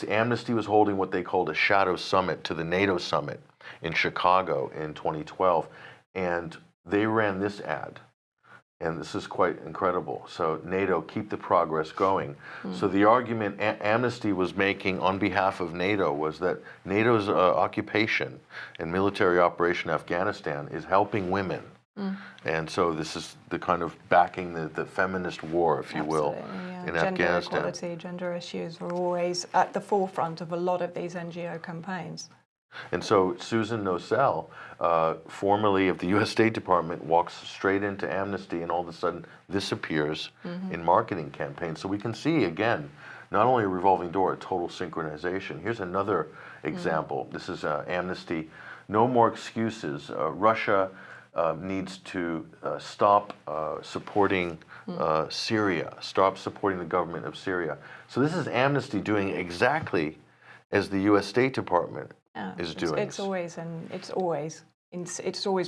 Amnesty was holding what they called a shadow summit to the NATO summit in Chicago in 2012, and they ran this ad. And this is quite incredible. So NATO, keep the progress going. So the argument Amnesty was making on behalf of NATO was that NATO's occupation and military operation in Afghanistan is helping women. And so this is the kind of backing the feminist war, if you will, in Afghanistan. Gender equality, gender issues were always at the forefront of a lot of these NGO campaigns. And so Susan Nocelle, formerly of the U.S. State Department, walks straight into Amnesty, and all of a sudden this appears in marketing campaigns. So we can see, again, not only a revolving door, a total synchronization. Here's another example. This is Amnesty. No more excuses. Russia needs to stop supporting Syria, stop supporting the government of Syria. So this is Amnesty doing exactly as the U.S. State Department is doing. It's always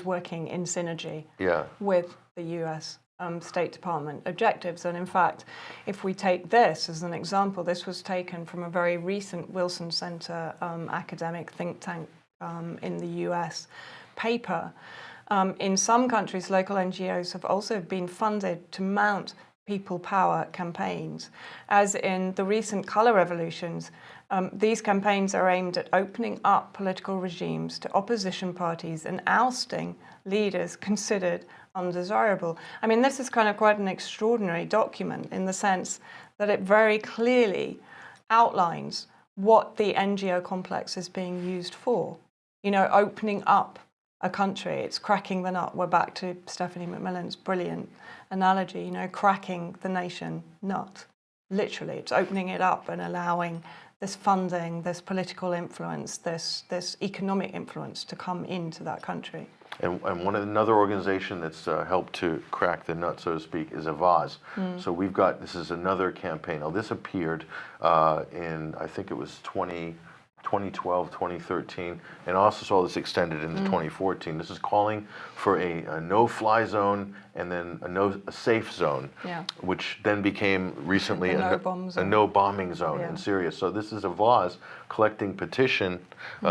working in synergy with the U.S. State Department objectives. And in fact, if we take this as an example, this was taken from a very recent Wilson Center academic think tank in the US paper. In some countries, local NGOs have also been funded to mount people power campaigns. As in the recent colour revolutions, these campaigns are aimed at opening up political regimes to opposition parties and ousting leaders considered undesirable. I mean, this is kind of quite an extraordinary document in the sense that it very clearly outlines what the NGO complex is being used for. You know, opening up a country, it's cracking the nut. We're back to Stephanie McMillan's brilliant analogy, you know, cracking the nation nut. Literally, it's opening it up and allowing this funding, this political influence, this economic influence to come into that country. And another organization that's helped to crack the nut, so to speak, is Avaz. So we've got, this is another campaign. Now this appeared in, I think it was 2012, 2013, and also saw this extended into 2014. This is calling for a no-fly zone and then a safe zone, which then became recently a no-bombing zone in Syria. So this is Avaz collecting petition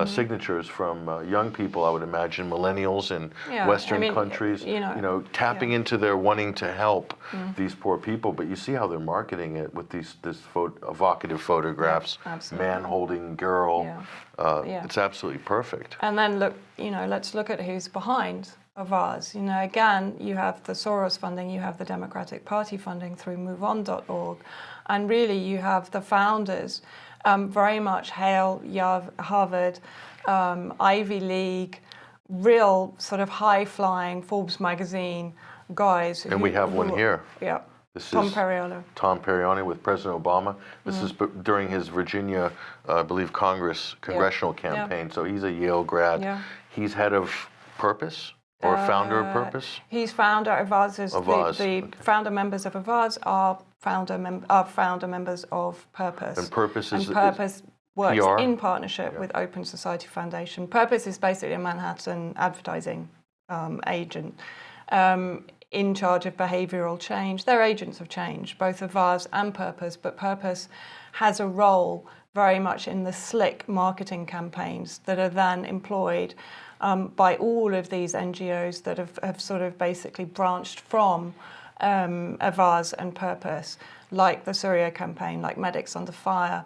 signatures from young people, I would imagine, millennials in Western countries, you know, tapping into their wanting to help these poor people. But you see how they're marketing it with these evocative photographs, man holding girl. It's absolutely perfect. And then look, you know, let's look at who's behind Avaz. You know, again, you have the Soros funding, you have the Democratic Party funding through MoveOn.org, and really you have the founders, very much Hale, Harvard, Ivy League, real sort of high-flying Forbes magazine guys. And we have one here. Yeah. This Tom is Perriello. Tom Perriello with President Obama. This is during his Virginia, I believe, congressional campaign. So he's a Yale grad. He's head of Purpose or founder of Purpose. He's founder of Avaz. The founder members of Avaz are founder members of Purpose. And Purpose works PR? in partnership with Open Society Foundation. Purpose is basically a Manhattan advertising agent. In charge of behavioural change. They're agents of change, both Avaz and Purpose, but Purpose has a role very much in the slick marketing campaigns that are then employed by all of these NGOs that have sort of basically branched from Avaz and Purpose, like the Syria campaign, like Medics Under Fire,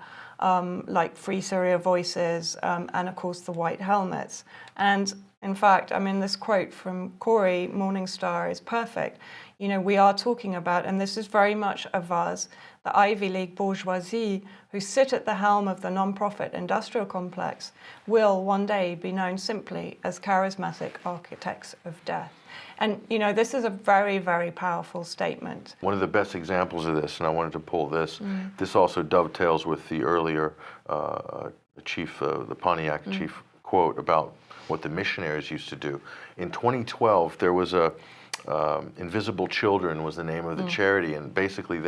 like Free Syria Voices, and of course the White Helmets. And in fact, I mean, this quote from Corey Morningstar is perfect. You know, we are talking about, and this is very much Avaz, the Ivy League bourgeoisie who sit at the helm of the non-profit industrial complex will one day be known simply as charismatic architects of death. And, you know, this is a very, very powerful statement. One of the best examples of this, and I wanted to pull this, this also dovetails with the earlier chief, the Pontiac chief quote about what the missionaries used to do. In 2012, there was Invisible Children was the name of the charity, and basically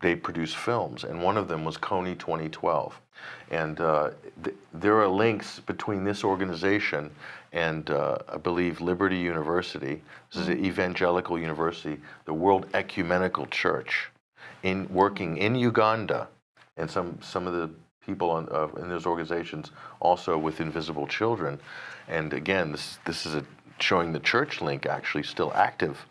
they produced films, and one of them was Coney 2012. And there are links between this organization and I believe Liberty University. This is an evangelical university, the World Ecumenical Church, working in Uganda, and some of the people in those organizations also with Invisible Children. And again, this is showing the church link actually still active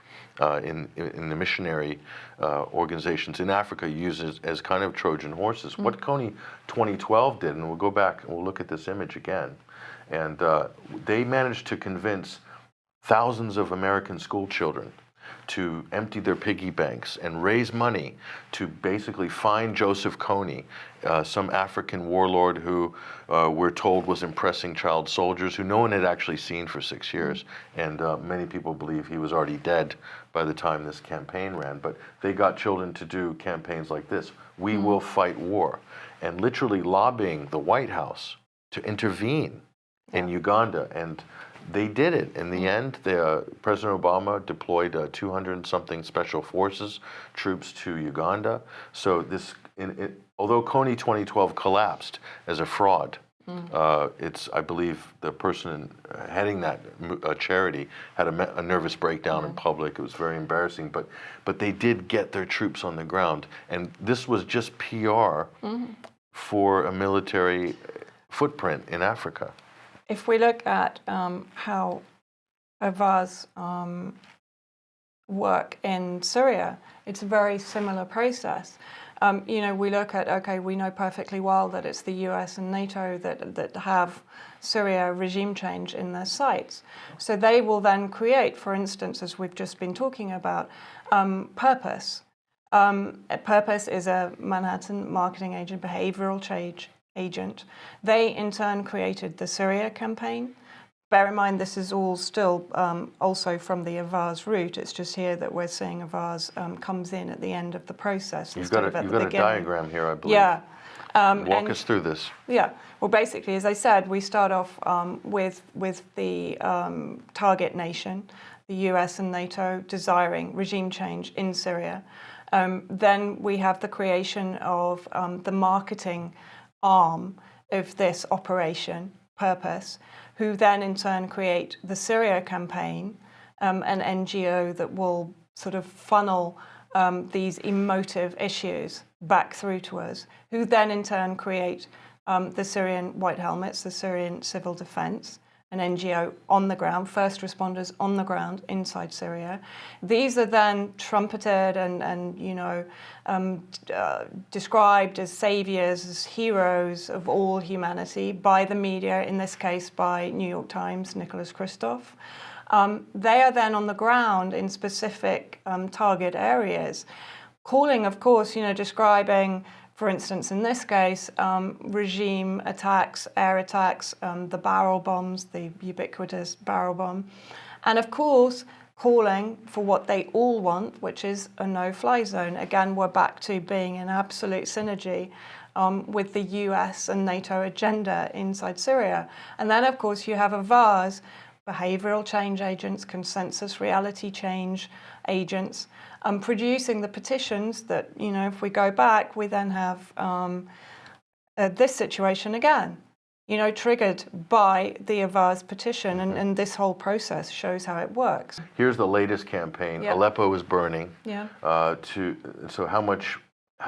in the missionary organizations in Africa, used as kind of Trojan horses. What Coney 2012 did, and we'll go back and we'll look at this image again, and they managed to convince thousands of American school children to empty their piggy banks and raise money to basically find Joseph Kony, some African warlord who we're told was impressing child soldiers who no one had actually seen for 6 years. And many people believe he was already dead by the time this campaign ran. But they got children to do campaigns like this: "We will fight war," and literally lobbying the White House to intervene in Uganda. And they did it. In the end, President Obama deployed 200-something special forces troops to Uganda. So this, although Coney 2012 collapsed as a fraud, I believe the person heading that charity had a nervous breakdown in public. It was very embarrassing, but they did get their troops on the ground, and this was just PR for a military footprint in Africa. If we look at how Avars work in Syria, it's a very similar process. We look at, okay, we know perfectly well that it's the US and NATO that have Syria regime change in their sights. So they will then create, for instance, as we've just been talking about, Purpose. Purpose is a Manhattan marketing agent, behavioral change agent. They, in turn, created the Syria campaign. Bear in mind, this is all still also from the Avars route. It's just here that we're seeing Avars comes in at the end of the process. You've got a diagram here, I believe. Yeah. Walk us through this. Yeah. Well, basically, as I said, we start off with the target nation, the US and NATO desiring regime change in Syria. Then we have the creation of the marketing arm of this operation, Purpose, who then in turn create the Syria campaign, an NGO that will sort of funnel these emotive issues back through to us, who then in turn create the Syrian White Helmets, the Syrian Civil Defense, an NGO on the ground, first responders on the ground inside Syria. These are then trumpeted and described as saviors, as heroes of all humanity by the media, in this case by New York Times, Nicholas Kristof. They are then on the ground in specific target areas, calling, of course, describing, for instance, in this case, regime attacks, air attacks, the barrel bombs, the ubiquitous barrel bomb, and of course, calling for what they all want, which is a no-fly zone. Again, we're back to being in absolute synergy with the US and NATO agenda inside Syria. And then, of course, you have Avars, behavioral change agents, consensus reality change agents, producing the petitions that, if we go back, we then have this situation again, triggered by the Avars petition, and this whole process shows how it works. Here's the latest campaign. Yep. Aleppo is burning. Yeah. So how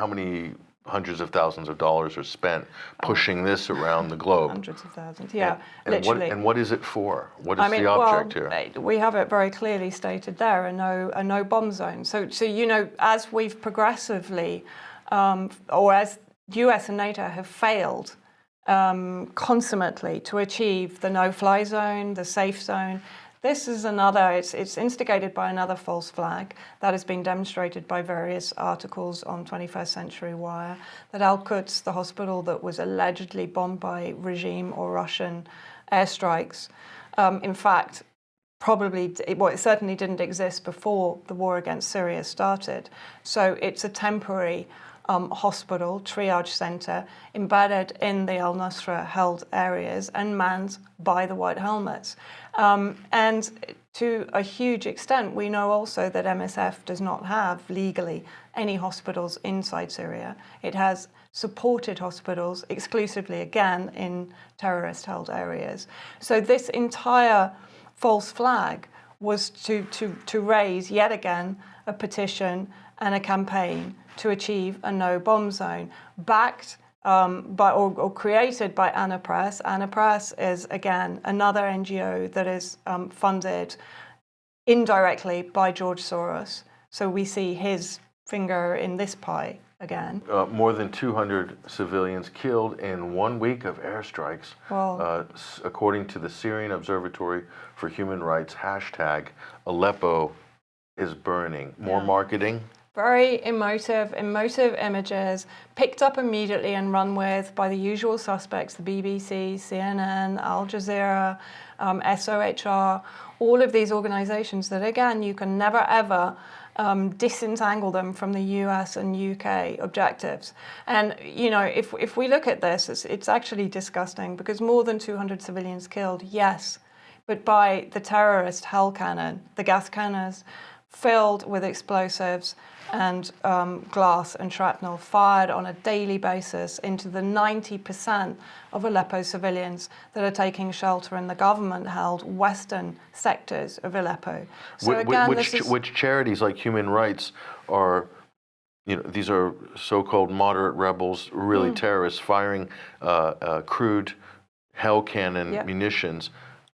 many hundreds of thousands of dollars are spent pushing this around the globe? Hundreds of thousands, yeah, literally. What is it for? What is the object here? We have it very clearly stated there, a no bomb zone. So as we've progressively, or as US and NATO have failed consummately to achieve the no-fly zone, the safe zone, this is another, it's instigated by another false flag that has been demonstrated by various articles on 21st Century Wire, that Al-Quds, the hospital that was allegedly bombed by regime or Russian airstrikes, in fact, it certainly didn't exist before the war against Syria started. So it's a temporary hospital, triage center, embedded in the al-Nusra held areas and manned by the White Helmets. And to a huge extent, we know also that MSF does not have legally any hospitals inside Syria. It has supported hospitals exclusively, again, in terrorist held areas. So this entire false flag was to raise yet again a petition and a campaign to achieve a no-bomb zone, backed by or created by Anna Press. Anna Press is, again, another NGO that is funded indirectly by George Soros. So we see his finger in this pie again. More than 200 civilians killed in 1 week of airstrikes, according to the Syrian Observatory for Human Rights, hashtag Aleppo is burning. More marketing? Very emotive images, picked up immediately and run with by the usual suspects, the BBC, CNN, Al Jazeera, SOHR, all of these organizations that, again, you can never, ever disentangle them from the US and UK objectives. And, if we look at this, it's actually disgusting, because more than 200 civilians killed, yes, but by the terrorist hell cannon, the gas cannons, filled with explosives and glass and shrapnel fired on a daily basis into the 90% of Aleppo civilians that are taking shelter in the government-held western sectors of Aleppo. So again, which charities like Human Rights are, these are so-called moderate rebels, really terrorists, firing crude hell cannon munitions.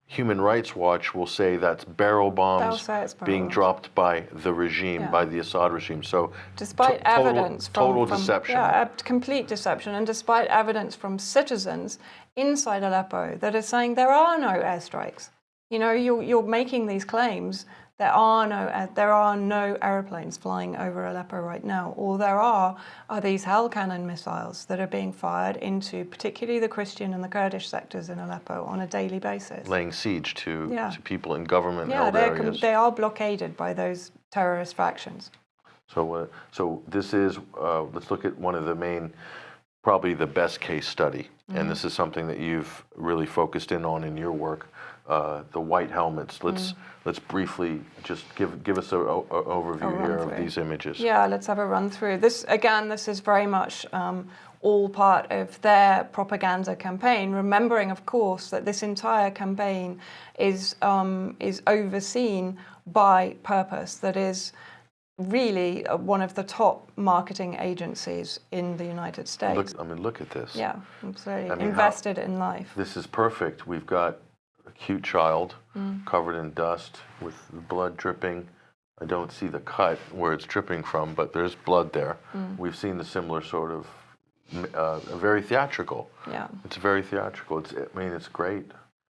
Human Rights Watch will say that's barrel bombs being dropped by the regime, by the Assad regime. So despite evidence total deception. Complete deception, and despite evidence from citizens inside Aleppo that are saying there are no airstrikes. You're making these claims. There are no airplanes flying over Aleppo right now. All there are these hell cannon missiles that are being fired into particularly the Christian and the Kurdish sectors in Aleppo on a daily basis. Laying siege to people in government-held areas. They are blockaded by those terrorist factions. So this is, let's look at one of the main, probably the best case study. And this is something that you've really focused in on in your work. The white helmets. Let's briefly just give us an overview here of these images. Yeah, let's have a run through. This is very much all part of their propaganda campaign. Remembering, of course, that this entire campaign is overseen by Purpose, that is really one of the top marketing agencies in the United States. Look at this. Yeah, absolutely. Invested in life. This is perfect. We've got a cute child covered in dust with blood dripping. I don't see the cut where it's dripping from, but there's blood there. We've seen the similar sort of very theatrical. Yeah, it's very theatrical. It's great.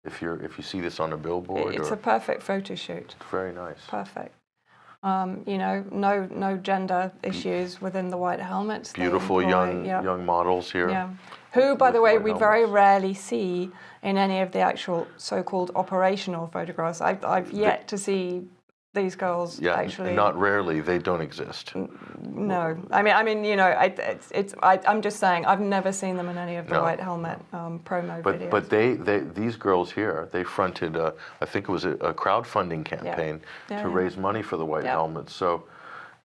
If you see this on a billboard, it's a perfect photo shoot. It's very nice. Perfect. No gender issues within the white helmets. Beautiful young models here. Yeah. Who, by the way, we very rarely see in any of the actual so-called operational photographs. I've yet to see these girls actually. Not rarely, they don't exist. No, I'm just saying I've never seen them in any of the white helmet promo videos. But these girls here, they fronted I think it was a crowdfunding campaign to raise money for the white helmets. So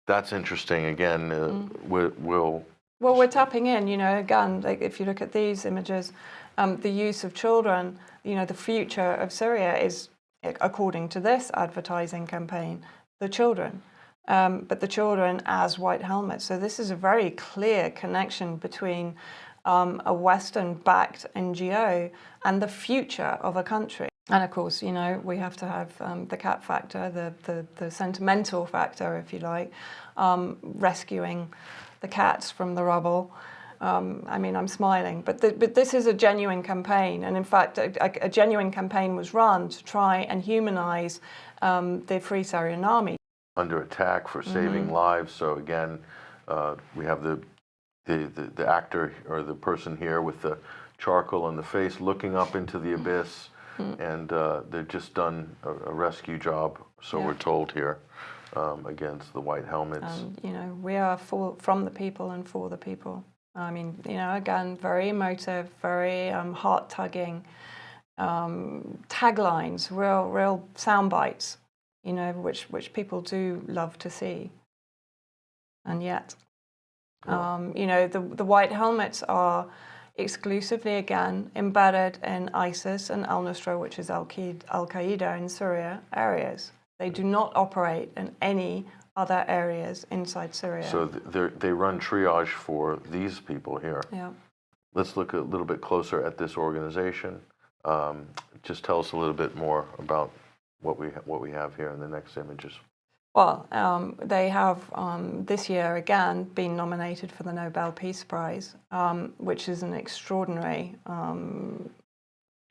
that's interesting. Again, we're tapping in. Again, like if you look at these images, the use of children. The future of Syria is, according to this advertising campaign, the children, but the children as white helmets. So this is a very clear connection between a Western-backed NGO and the future of a country. And of course, we have to have the cat factor, the sentimental factor, if you like, rescuing the cats from the rubble. I'm smiling, but this is a genuine campaign, and in fact, a genuine campaign was run to try and humanize the Free Syrian Army. Under attack for saving lives. So again, we have the actor or the person here with the charcoal on the face, looking up into the abyss, and they've just done a rescue job. So we're told here against the white helmets. We are from the people and for the people. Again, very emotive, very heart-tugging taglines, real sound bites, which people do love to see. And yet, the white helmets are exclusively, again, embedded in ISIS and al-Nusra, which is Al-Qaeda in Syria areas. They do not operate in any other areas inside Syria. So they run triage for these people here. Yeah. Let's look a little bit closer at this organization. Just tell us a little bit more about what we have here in the next images. Well, they have this year again been nominated for the Nobel Peace Prize, which is an extraordinary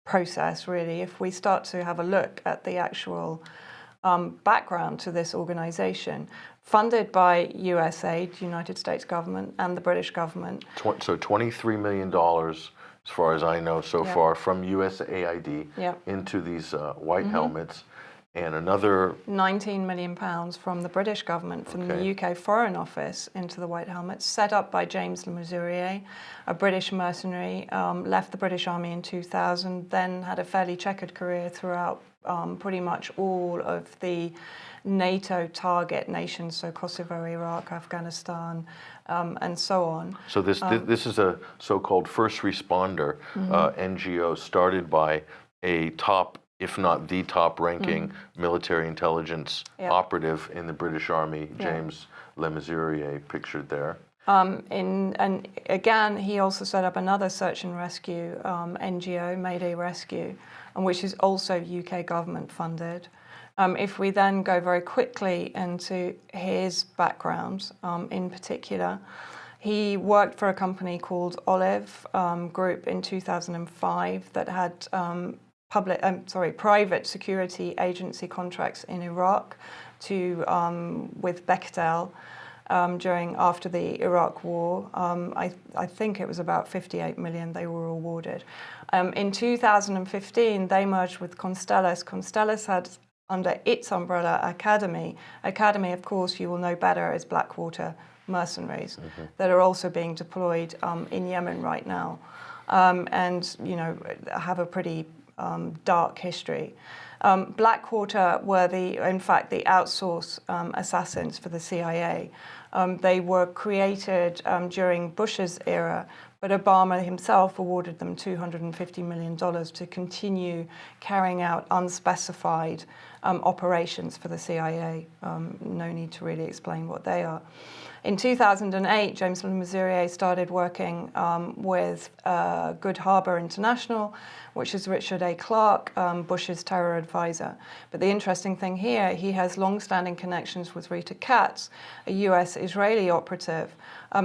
process, really. If we start to have a look at the actual background to this organization, funded by USAID, United States government, and the British government. So $23 million, as far as I know so far, from USAID into these white helmets. and another £19 million from the British government, from the UK Foreign Office into the White Helmets, set up by James Le Mesurier, a British mercenary, left the British Army in 2000, then had a fairly checkered career throughout pretty much all of the NATO target nations, so Kosovo, Iraq, Afghanistan, and so on. So this is a so-called first responder NGO started by a top, if not the top-ranking military intelligence operative in the British Army, James Le Mesurier, pictured there. And again, he also set up another search and rescue NGO, Mayday Rescue, which is also UK government funded. If we then go very quickly into his background, in particular, he worked for a company called Olive Group in 2005 that had private security agency contracts in Iraq with Bechtel after the Iraq War. I think it was about 58 million they were awarded. In 2015, they merged with Constellus. Constellus had under its umbrella Academy. Academy, of course, you will know better as Blackwater mercenaries that are also being deployed in Yemen right now, and have a pretty dark history. Blackwater were in fact the outsource assassins for the CIA. They were created during Bush's era, but Obama himself awarded them $250 million to continue carrying out unspecified operations for the CIA. No need to really explain what they are. In 2008, James Le Mesurier started working with Good Harbor International, which is Richard A. Clarke, Bush's terror advisor. But the interesting thing here, he has long-standing connections with Rita Katz, a US-Israeli operative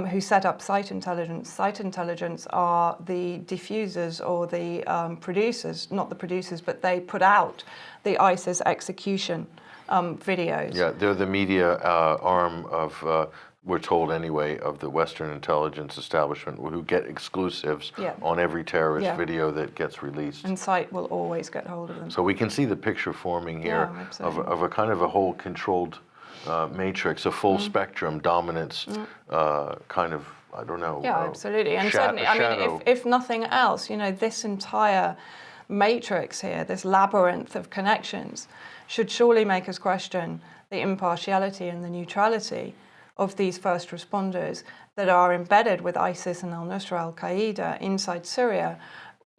who set up Site Intelligence. Site Intelligence are the diffusers or the producers, not the producers, but they put out the ISIS execution videos. Yeah, they're the media arm of, we're told anyway, of the Western intelligence establishment who get exclusives on every terrorist video that gets released. And Site will always get hold of them. So we can see the picture forming here of a kind of a whole controlled matrix, a full spectrum dominance kind of, I don't know. Yeah, absolutely. And certainly, I mean, if nothing else, this entire matrix here, this labyrinth of connections, should surely make us question the impartiality and the neutrality of these first responders that are embedded with ISIS and al-Nusra, al-Qaeda inside Syria.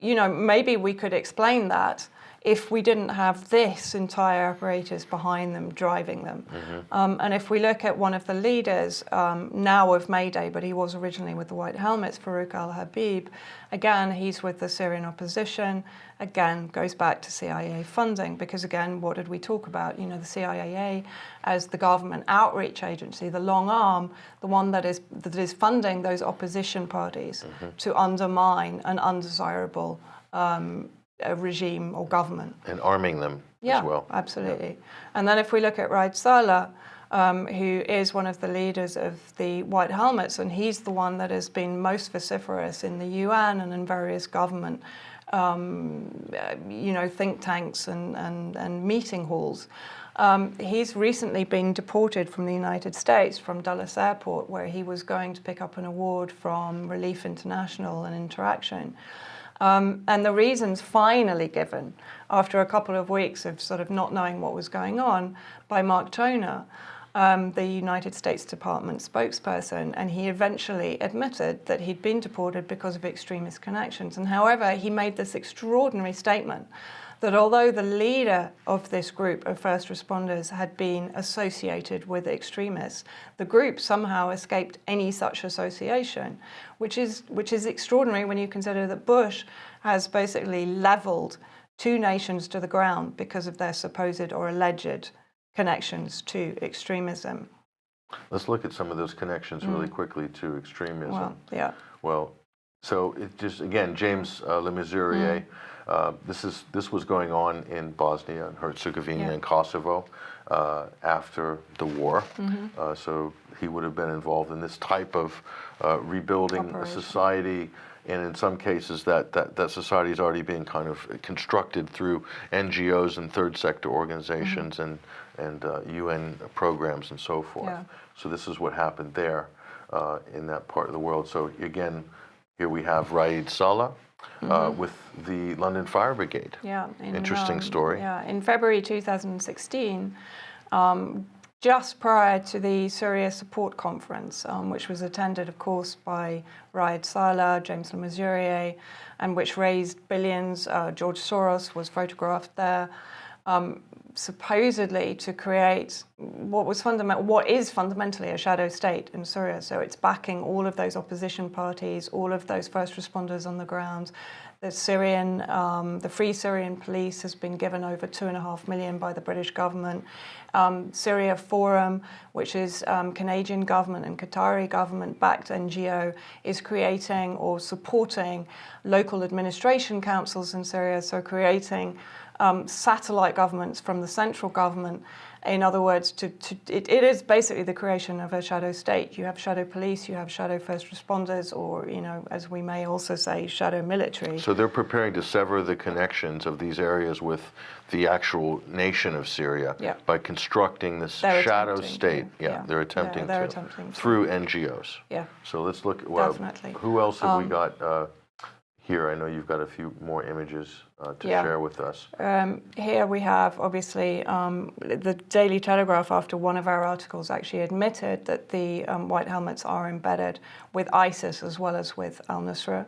Maybe we could explain that if we didn't have this entire apparatus behind them, driving them. And if we look at one of the leaders now of Mayday, but he was originally with the White Helmets, Farouk al-Habib, again, he's with the Syrian opposition, again, goes back to CIA funding, because again, what did we talk about? The CIA as the government outreach agency, the long arm, the one that is funding those opposition parties to undermine an undesirable regime or government. And arming them as well. Absolutely. Yeah. And then if we look at Raid Saleh, who is one of the leaders of the White Helmets, and he's the one that has been most vociferous in the UN and in various government think tanks and meeting halls. He's recently been deported from the United States, from Dulles Airport, where he was going to pick up an award from Relief International and Interaction. And the reasons finally given, after a couple of weeks of sort of not knowing what was going on, by Mark Toner, the United States Department spokesperson, and he eventually admitted that he'd been deported because of extremist connections. And however, he made this extraordinary statement that although the leader of this group of first responders had been associated with extremists, the group somehow escaped any such association, which is extraordinary when you consider that Bush has basically leveled two nations to the ground because of their supposed or alleged connections to extremism. Let's look at some of those connections really quickly to extremism. Well, so it just, again, James Le Mesurier, this was going on in Bosnia and Herzegovina and Kosovo after the war. So he would have been involved in this type of rebuilding a society and in some cases that society is already being kind of constructed through NGOs and third sector organizations and UN programs and so forth. Yeah. So this is what happened there in that part of the world. So again, here we have Raed Saleh with the London Fire Brigade. Yeah. Interesting story. Yeah. In February 2016, just prior to the Syria Support Conference, which was attended, of course, by Raed Saleh, James Le Mesurier, and which raised billions. George Soros was photographed there, supposedly to create what is fundamentally a shadow state in Syria. So it's backing all of those opposition parties, all of those first responders on the ground. The Free Syrian Police has been given over $2.5 million by the British government. Syria Forum, which is Canadian government and Qatari government-backed NGO, is creating or supporting local administration councils in Syria, so creating satellite governments from the central government. In other words, it is basically the creation of a shadow state. You have shadow police, you have shadow first responders, or, as we may also say, shadow military. So they're preparing to sever the connections of these areas with the actual nation of Syria by constructing this shadow state. They're attempting through NGOs. Yeah. So let's look. Definitely. Who else have we got here? I know you've got a few more images to share with us. Here we have, obviously, the Daily Telegraph, after one of our articles, actually admitted that the white helmets are embedded with ISIS as well as with al-Nusra.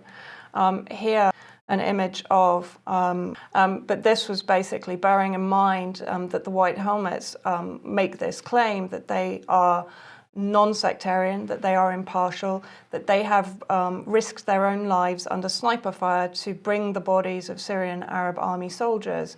Here, an image of, but this was basically bearing in mind that the white helmets make this claim that they are non-sectarian, that they are impartial, that they have risked their own lives under sniper fire to bring the bodies of Syrian Arab army soldiers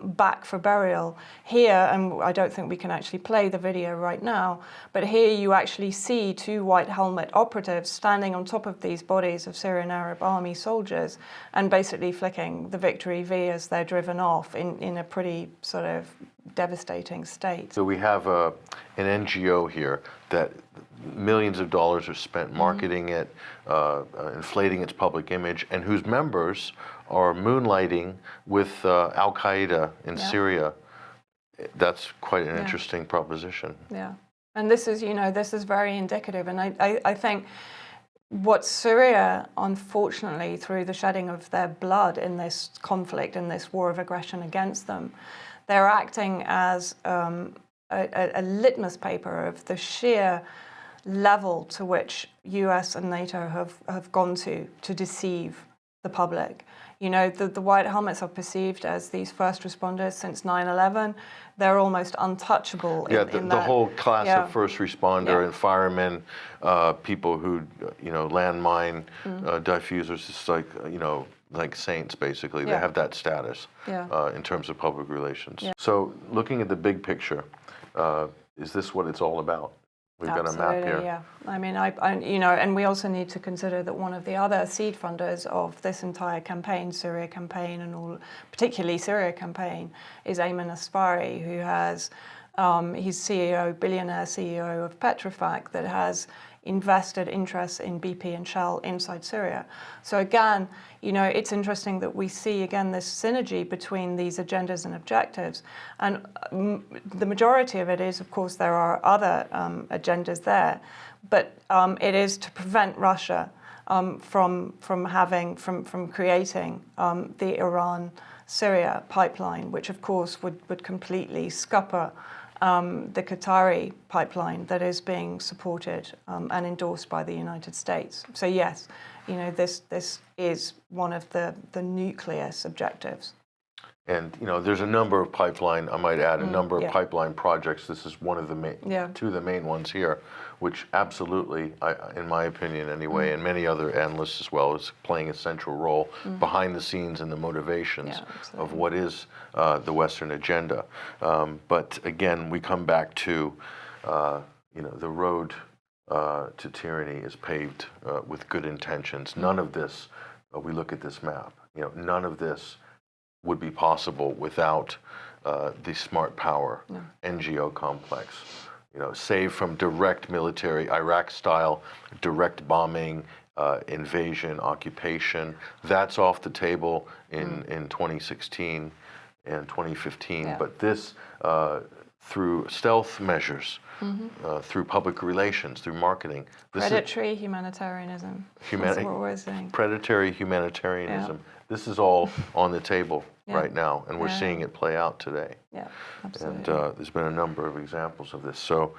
back for burial. Here, and I don't think we can actually play the video right now, but here you actually see two white helmet operatives standing on top of these bodies of Syrian Arab army soldiers and basically flicking the victory V as they're driven off in a pretty sort of devastating state. So we have an NGO here that millions of dollars are spent marketing it, inflating its public image, and whose members are moonlighting with Al-Qaeda in Syria. That's quite an interesting proposition. Yeah, and this is very indicative, and I think what Syria, unfortunately, through the shedding of their blood in this conflict, in this war of aggression against them, they're acting as a litmus paper of the sheer level to which US and NATO have gone to deceive the public. The white helmets are perceived as these first responders since 9/11. They're almost untouchable. The whole class of first responder and firemen, people who, landmine diffusers, it's like saints, basically. They have that status in terms of public relations. So looking at the big picture, is this what it's all about? We've got a map here. Yeah. I mean, and we also need to consider that one of the other seed funders of this entire campaign, Syria campaign, and all, particularly Syria campaign, is Ayman Asfari, who has, he's billionaire CEO of Petrofac, that has invested interests in BP and Shell inside Syria. So again, it's interesting that we see again this synergy between these agendas and objectives, and the majority of it is, of course, there are other agendas there, but it is to prevent Russia from creating the Iran-Syria pipeline, which of course would completely scupper the Qatari pipeline that is being supported and endorsed by the United States. So yes, this is one of the nucleus objectives. And there's a number of pipeline, I might add, a number of pipeline projects. This is one of the two of the main ones here, which absolutely, in my opinion anyway, and many other analysts as well, is playing a central role behind the scenes in the motivations of what is the Western agenda. But again, we come back to, the road to tyranny is paved with good intentions. None of this, we look at this map, none of this would be possible without the smart power NGO complex. Save from direct military, Iraq-style direct bombing invasion, occupation. That's off the table in 2016 and 2015. Yeah. But this, through stealth measures, through public relations, through marketing. Predatory humanitarianism. That's what we're saying. Predatory humanitarianism. This is all on the table right now, and we're seeing it play out today. Yeah, absolutely. And there's been a number of examples of this. So,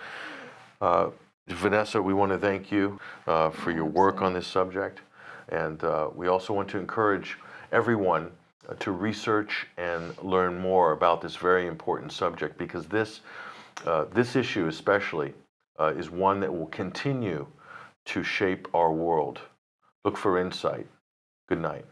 Vanessa, we want to thank you for your work on this subject. And we also want to encourage everyone to research and learn more about this very important subject, because this issue especially is one that will continue to shape our world. Look for insight. Good night.